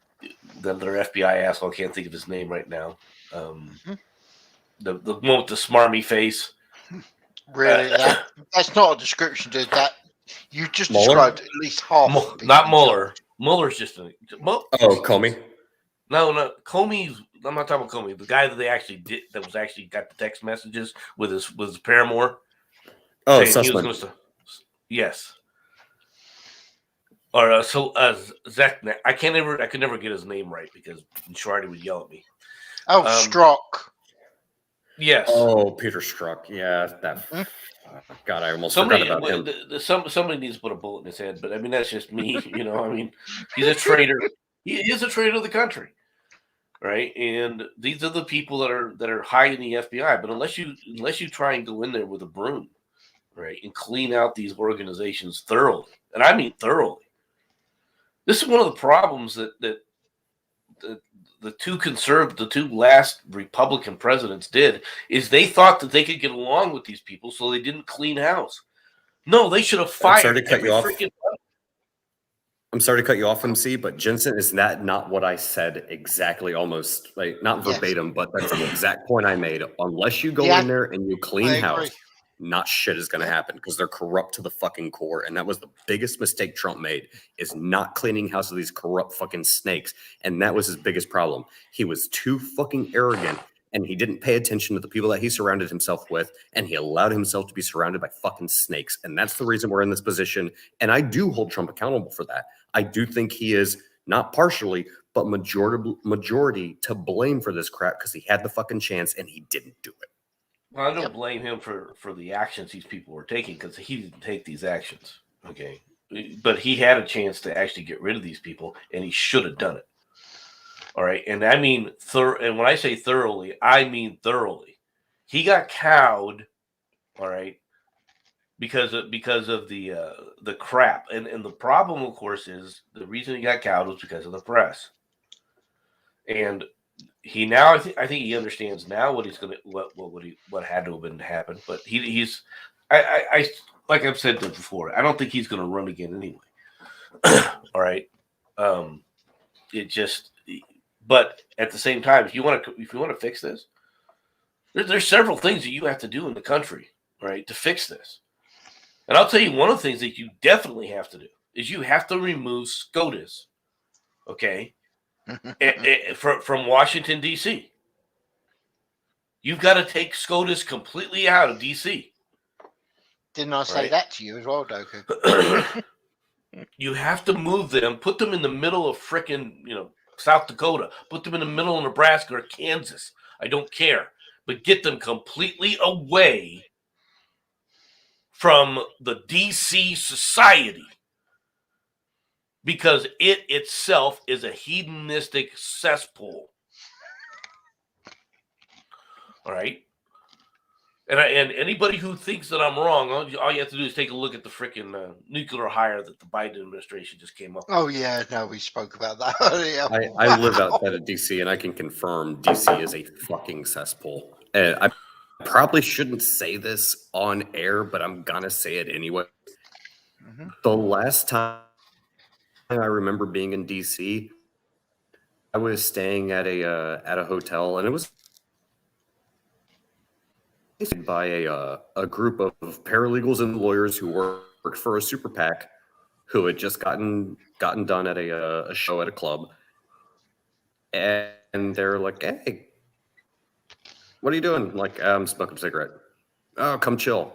other FBI asshole, I can't think of his name right now. The one with the smarmy face. Really, that's not a description, dude. That you just Mueller? described at least half. of the people Not in Mueller. charge. Muller's just a. Oh, Comey. No, Comey's. I'm not talking about Comey. The guy that they actually did, that was actually got the text messages with his paramour. Oh, saying he was Sussman. going to. Yes. Or Zach. I could never get his name right because Shorty would yell at me. Oh, Strzok. Yes. Oh, Peter Strzok. Yeah, that. God, I almost forgot about him. Somebody needs to put a bullet in his head, but I mean that's just me. I mean, he's a traitor. He is a traitor of the country, right? And these are the people that are high in the FBI. But unless you try and go in there with a broom, right, and clean out these organizations thoroughly, and I mean thoroughly, this is one of the problems that the two last Republican presidents did is they thought that they could get along with these people, so they didn't clean house. No, they should have fired sorry to cut every you off. freaking. I'm sorry to cut you off, MC, but Jensen, is that not what I said exactly? Almost like not verbatim, but that's the exact point I made. Unless you go in there and you clean house, not shit is going to happen because they're corrupt to the fucking core. And that was the biggest mistake Trump made, is not cleaning house of these corrupt fucking snakes. And that was his biggest problem. He was too fucking arrogant and he didn't pay attention to the people that he surrounded himself with. And he allowed himself to be surrounded by fucking snakes. And that's the reason we're in this position. And I do hold Trump accountable for that. I do think he is not partially, but majority to blame for this crap because he had the fucking chance and he didn't do it. Well, I don't blame him for the actions these people were taking because he didn't take these actions. Okay, but he had a chance to actually get rid of these people, and he should have done it. All right, and I mean, and when I say thoroughly, I mean thoroughly. He got cowed. All right, because of the crap, and the problem, of course, is the reason he got cowed was because of the press, and. He now, I think he understands now what he's gonna, what had to have been happen. But he's, I like I've said before, I don't think he's gonna run again anyway. All right, it just, but at the same time, if you want to fix this, there's several things that you have to do in the country, right, to fix this. And I'll tell you one of the things that you definitely have to do is you have to remove SCOTUS, okay. From Washington, D.C. You've got to take SCOTUS completely out of D.C. Didn't I say that to you as well, Doku? You have to move them, put them in the middle of frickin', South Dakota, put them in the middle of Nebraska or Kansas. I don't care. But get them completely away from the D.C. society. Because it itself is a hedonistic cesspool. All right? And anybody who thinks that I'm wrong, all you have to do is take a look at the freaking nuclear hire that the Biden administration just came up with. Oh, yeah. No, we spoke about that earlier. I live outside of D.C., and I can confirm D.C. is a fucking cesspool. And I probably shouldn't say this on air, but I'm going to say it anyway. Mm-hmm. The last time I remember being in D.C., I was staying at a hotel, and it was by a group of paralegals and lawyers who worked for a super PAC who had just gotten done at a show at a club. And they're like, hey, what are you doing? Like, I'm smoking a cigarette. Oh, come chill.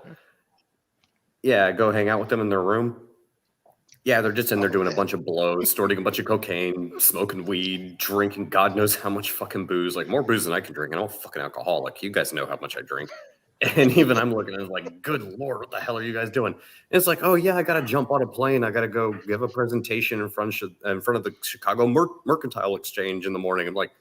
Yeah, go hang out with them in their room. Yeah, they're just in there doing a bunch of blows, snorting a bunch of cocaine, smoking weed, drinking God knows how much fucking booze, like more booze than I can drink. And I'm a fucking alcoholic. You guys know how much I drink. And even I'm looking at it like, good Lord, what the hell are you guys doing? And it's like, oh yeah, I got to jump on a plane. I got to go give a presentation in front of the Chicago Mercantile Exchange in the morning. I'm like,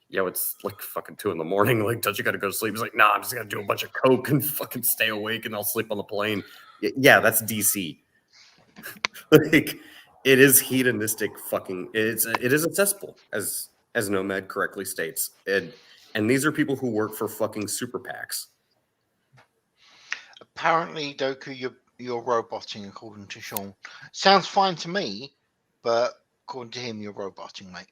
yo, it's like fucking 2 a.m. Like, don't you got to go to sleep? He's like, nah, I'm just going to do a bunch of coke and fucking stay awake and I'll sleep on the plane. Yeah, that's DC. Like, it is hedonistic fucking, it is a cesspool, as Nomad correctly states. And these are people who work for fucking super PACs. Apparently, Doku, you're roboting, according to Sean. Sounds fine to me, but according to him, you're roboting, mate.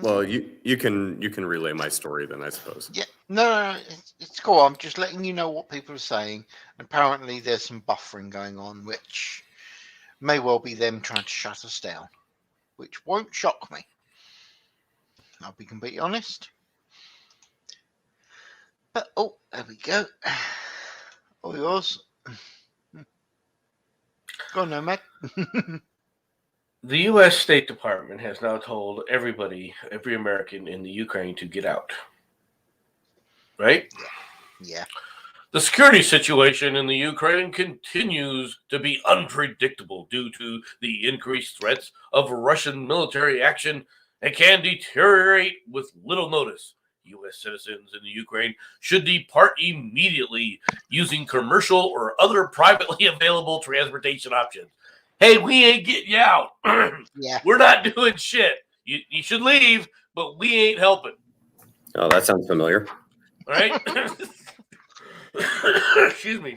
Well, you can relay my story then, I suppose. Yeah, no, it's cool. I'm just letting you know what people are saying. Apparently, there's some buffering going on, which may well be them trying to shut us down, which won't shock me. I'll be completely honest. But oh, there we go. All yours. Go on, Nomad. The U.S. State Department has now told everybody, every American in the Ukraine to get out. Right? Yeah. The security situation in the Ukraine continues to be unpredictable due to the increased threats of Russian military action and can deteriorate with little notice. U.S. citizens in the Ukraine should depart immediately using commercial or other privately available transportation options. Hey, we ain't getting you out. Yeah. We're not doing shit. You should leave, but we ain't helping. Oh, that sounds familiar. All right? Excuse me.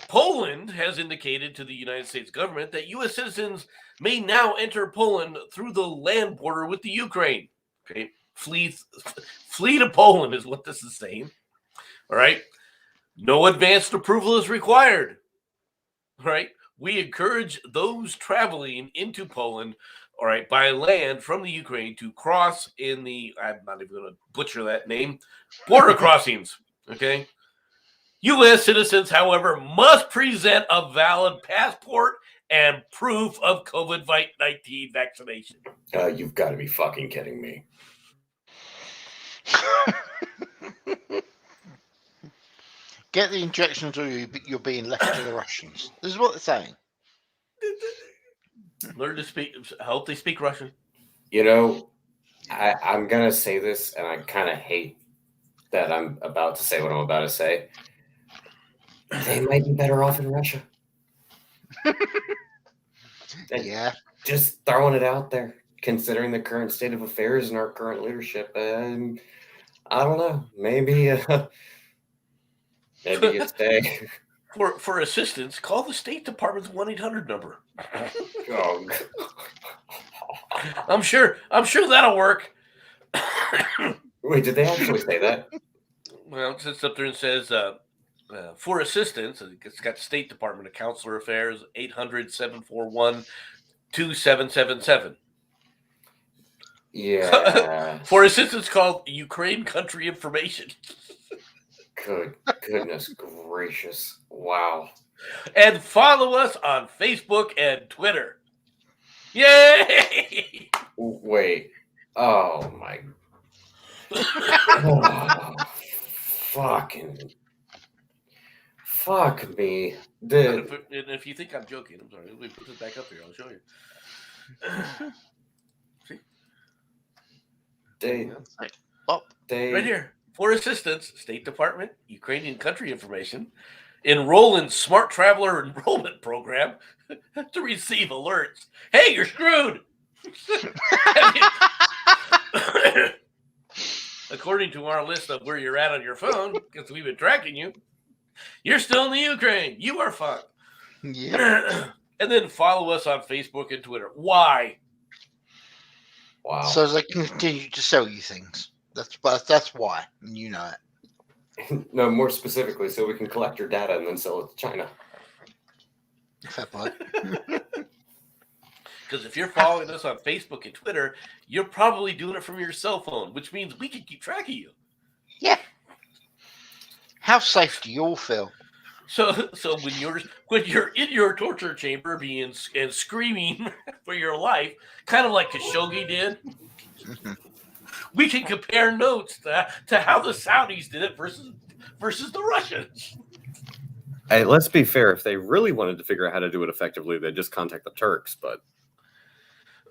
Poland has indicated to the United States government that U.S. citizens may now enter Poland through the land border with the Ukraine. Okay, flee to Poland is what this is saying. All right, no advanced approval is required. All right, we encourage those traveling into Poland, all right, by land from the Ukraine to cross in the, I'm not even going to butcher that name, border crossings. Okay. U.S. citizens, however, must present a valid passport and proof of COVID-19 vaccination. You've got to be fucking kidding me. Get the injections or you're being left to the Russians. This is what they're saying. Learn to speak. I hope they speak Russian. You know, I'm going to say this, and I kind of hate that I'm about to say what I'm about to say. They might be better off in Russia. Yeah. Just throwing it out there, considering the current state of affairs and our current leadership. I don't know. Maybe you stay. For assistance, call the State Department's 1-800 number. Oh. I'm sure that'll work. Wait, did they actually say that? Well, it sits up there and says, for assistance, it's got State Department of Consular Affairs, 800-741-2777. Yeah. For assistance, called Ukraine Country Information. Good goodness gracious. Wow. And follow us on Facebook and Twitter. Yay! Wait. Oh my. Oh, fuck me. And if you think I'm joking, I'm sorry. Let me put this back up here. I'll show you. See? Right here. For assistance, State Department, Ukrainian country information. Enroll in Smart Traveler Enrollment Program to receive alerts. Hey, you're screwed! According to our list of where you're at on your phone, because we've been tracking you, you're still in the Ukraine. You are fucked. Yeah. And then follow us on Facebook and Twitter. Why? Wow. So they can continue to sell you things. That's why. And you know it. No, more specifically, so we can collect your data and then sell it to China. Fair play. Because if you're following us on Facebook and Twitter, you're probably doing it from your cell phone, which means we can keep track of you. Yeah. How safe do you all feel? So when you're in your torture chamber being and screaming for your life, kind of like Khashoggi did, we can compare notes to how the Saudis did it versus the Russians. Hey, let's be fair. If they really wanted to figure out how to do it effectively, they'd just contact the Turks. But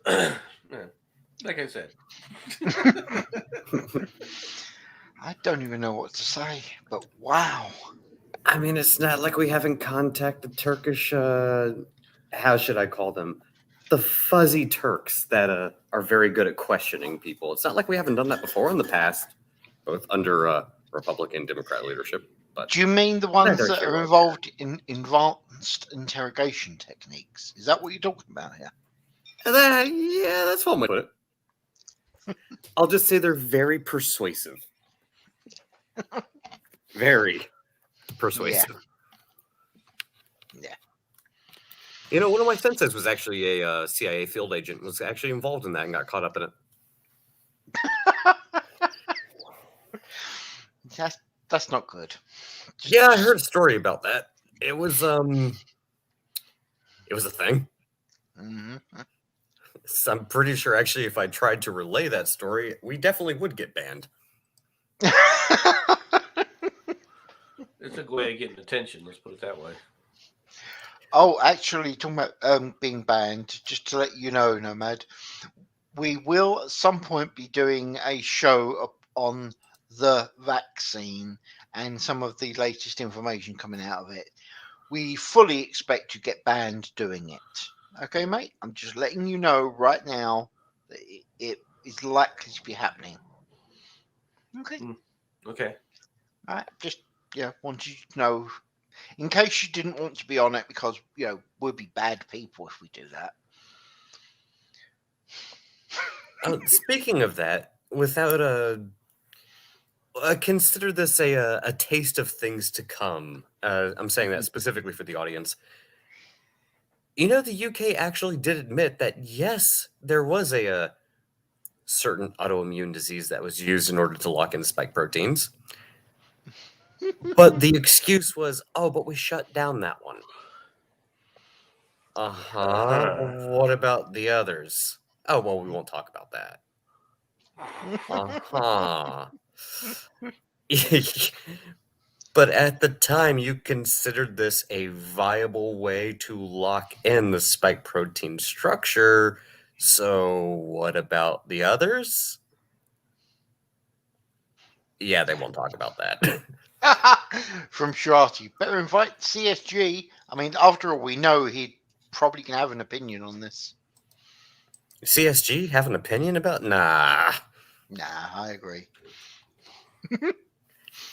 like I said, I don't even know what to say, but wow. I mean, it's not like we haven't contacted Turkish. How should I call them? The fuzzy Turks that are very good at questioning people. It's not like we haven't done that before in the past, both under Republican Democrat leadership. But Do you mean the ones Neither that here are nor involved in advanced interrogation techniques? Is that what you're talking about here? yeah, that's one way to put it. I'll just say they're very persuasive. Very persuasive. Yeah. You know, one of my senseis was actually a CIA field agent, was actually involved in that and got caught up in it. That's not good. Yeah, I heard a story about that. It was a thing. Mhm. So I'm pretty sure actually if I tried to relay that story, we definitely would get banned. it's a good way of getting attention. Let's put it that way. Oh, actually, talking about being banned, just to let you know, Nomad, we will at some point be doing a show on the vaccine and some of the latest information coming out of it. We fully expect to get banned doing it. Okay, mate? I'm just letting you know right now that it is likely to be happening. Okay. Okay. All right. Just, wanted you to know in case you didn't want to be on it because, we'll be bad people if we do that. Speaking of that, without consider this a taste of things to come. I'm saying that specifically for the audience. You know, the UK actually did admit that, yes, there was a certain autoimmune disease that was used in order to lock in spike proteins. But the excuse was, oh, but we shut down that one. What about the others? Oh, well, we won't talk about that. But at the time, you considered this a viable way to lock in the spike protein structure. So what about the others? Yeah, they won't talk about that. From Sharty. Better invite CSG. I mean, after all, we know he'd probably can have an opinion on this. CSG have an opinion about? Nah. Nah, I agree.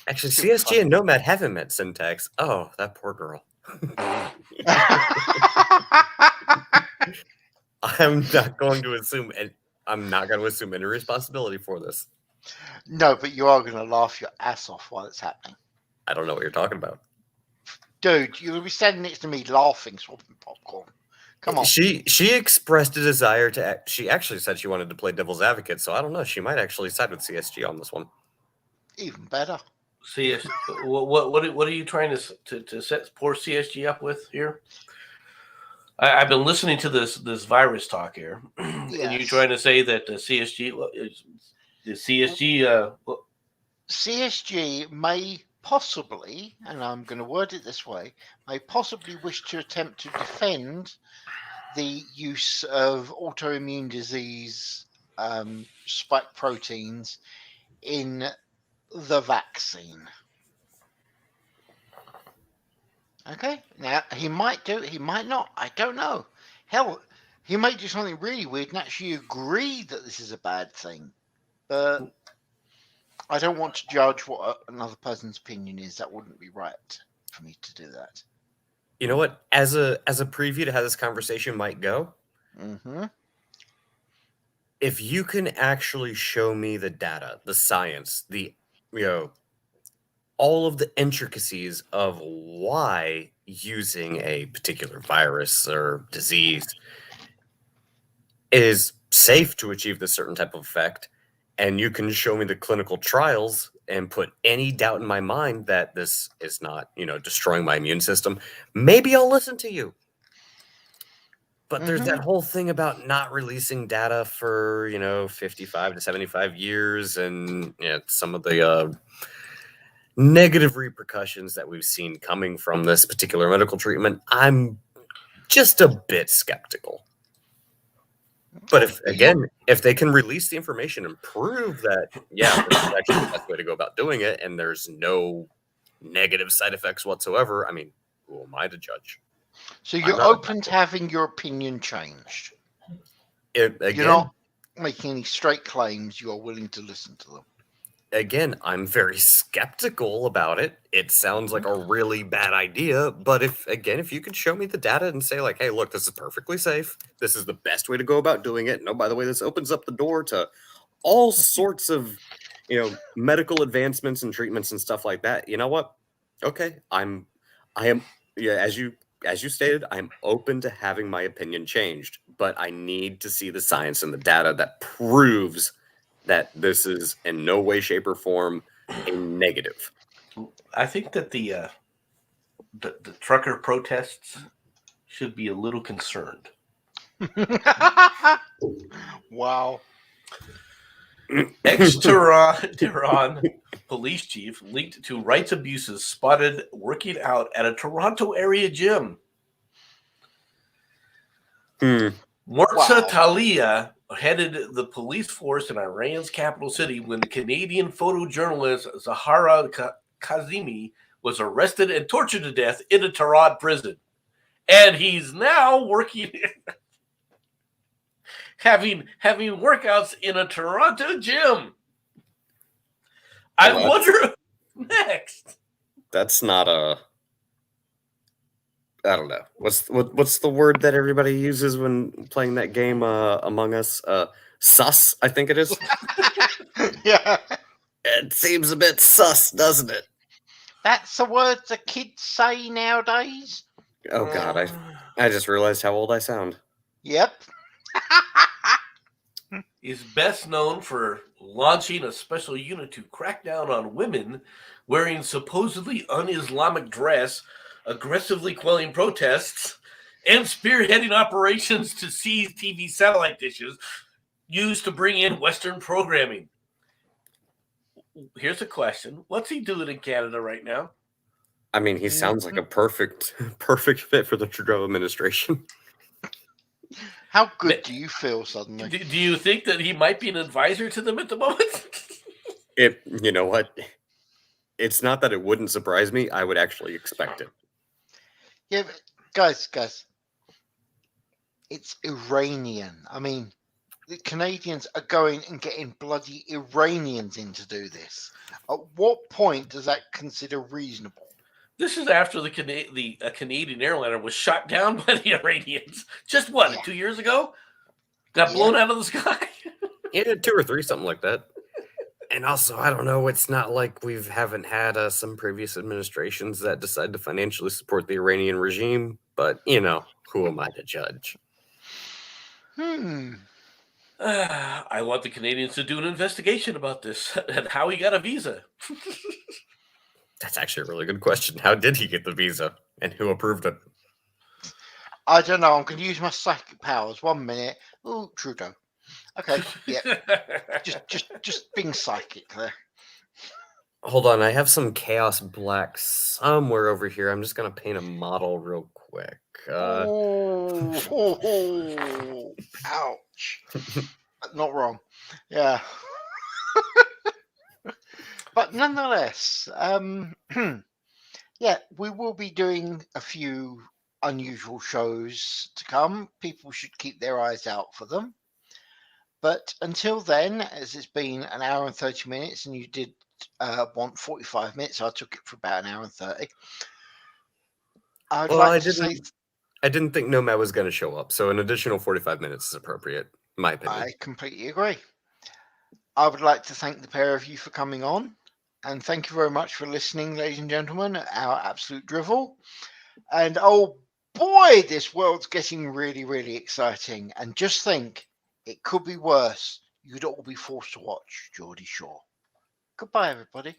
Actually, Still CSG funny. and Nomad haven't met Syntax. Oh, that poor girl. I'm not going to assume any responsibility for this. No, but you are going to laugh your ass off while it's happening. I don't know what you're talking about. Dude, you'll be standing next to me laughing, swapping popcorn. Come on. She expressed a desire to. She actually said she wanted to play devil's advocate, so I don't know. She might actually side with CSG on this one. Even better. CSG, what are you trying to set poor CSG up with here? I've been listening to this virus talk here, and you're trying to say that the CSG may possibly, and I'm going to word it this way, may possibly wish to attempt to defend the use of autoimmune disease spike proteins in the vaccine. Okay, now he might do it, he might not. I don't know. Hell, he might do something really weird and actually agree that this is a bad thing. But I don't want to judge what another person's opinion is. That wouldn't be right for me to do that. You know what? As a preview to how this conversation might go, if you can actually show me the data, the science, all of the intricacies of why using a particular virus or disease is safe to achieve this certain type of effect, and you can show me the clinical trials and put any doubt in my mind that this is not, destroying my immune system, maybe I'll listen to you. But there's that whole thing about not releasing data for, 55 to 75 years and some of the negative repercussions that we've seen coming from this particular medical treatment. I'm just a bit skeptical. But if they can release the information and prove that, this is actually the best way to go about doing it, and there's no negative side effects whatsoever, I mean, who am I to judge? So you're open to having your opinion changed. You're not making any straight claims. You are willing to listen to them. Again, I'm very skeptical about it. It sounds like a really bad idea, but if you could show me the data and say like, hey, look, this is perfectly safe. This is the best way to go about doing it. No, by the way, this opens up the door to all sorts of, medical advancements and treatments and stuff like that. You know what? Okay, I am, as you stated, I'm open to having my opinion changed, but I need to see the science and the data that proves that this is in no way, shape, or form a negative. I think that the trucker protests should be a little concerned. Wow. Ex-Tehran police chief linked to rights abuses spotted working out at a Toronto area gym. Morza Talia headed the police force in Iran's capital city when the Canadian photojournalist Zahara Kazemi was arrested and tortured to death in a Tehran prison. And he's now working, having workouts in a Toronto gym. I wonder next. That's not a... I don't know. What's the word that everybody uses when playing that game Among Us? Sus, I think it is. Yeah. It seems a bit sus, doesn't it? That's the word the kids say nowadays. Oh God, I just realized how old I sound. Yep. Is best known for launching a special unit to crack down on women wearing supposedly un-Islamic dress, aggressively quelling protests, and spearheading operations to seize TV satellite dishes used to bring in Western programming. Here's a question. What's he doing in Canada right now? I mean, he sounds like a perfect fit for the Trudeau administration. How good do you feel suddenly? Do you think that he might be an advisor to them at the moment? You know what? It's not that it wouldn't surprise me. I would actually expect it. Yeah, but guys, it's Iranian. I mean, the Canadians are going and getting bloody Iranians in to do this. At what point does that consider reasonable? This is after a Canadian airliner was shot down by the Iranians. Just 2 years ago? Got blown out of the sky? Yeah, 2 or 3, something like that. And also, I don't know, it's not like we haven't had some previous administrations that decide to financially support the Iranian regime, but, who am I to judge? I want the Canadians to do an investigation about this and how he got a visa. That's actually a really good question. How did he get the visa, and who approved it? I don't know. I'm going to use my psychic powers. 1 minute. Oh, Trudeau. Okay, yeah. just being psychic there. Hold on, I have some Chaos Black somewhere over here. I'm just going to paint a model real quick. Ouch. Not wrong. Yeah. But nonetheless, yeah, we will be doing a few unusual shows to come. People should keep their eyes out for them. But until then, as it's been an hour and 30 minutes, and you did want 45 minutes, I took it for about an hour and 30. I didn't think Nomad was going to show up, so an additional 45 minutes is appropriate, in my opinion. I completely agree. I would like to thank the pair of you for coming on, and thank you very much for listening, ladies and gentlemen, our absolute drivel. And oh boy, this world's getting really, really exciting. And just think, It could be worse. You'd all be forced to watch Geordie Shore. Goodbye, everybody.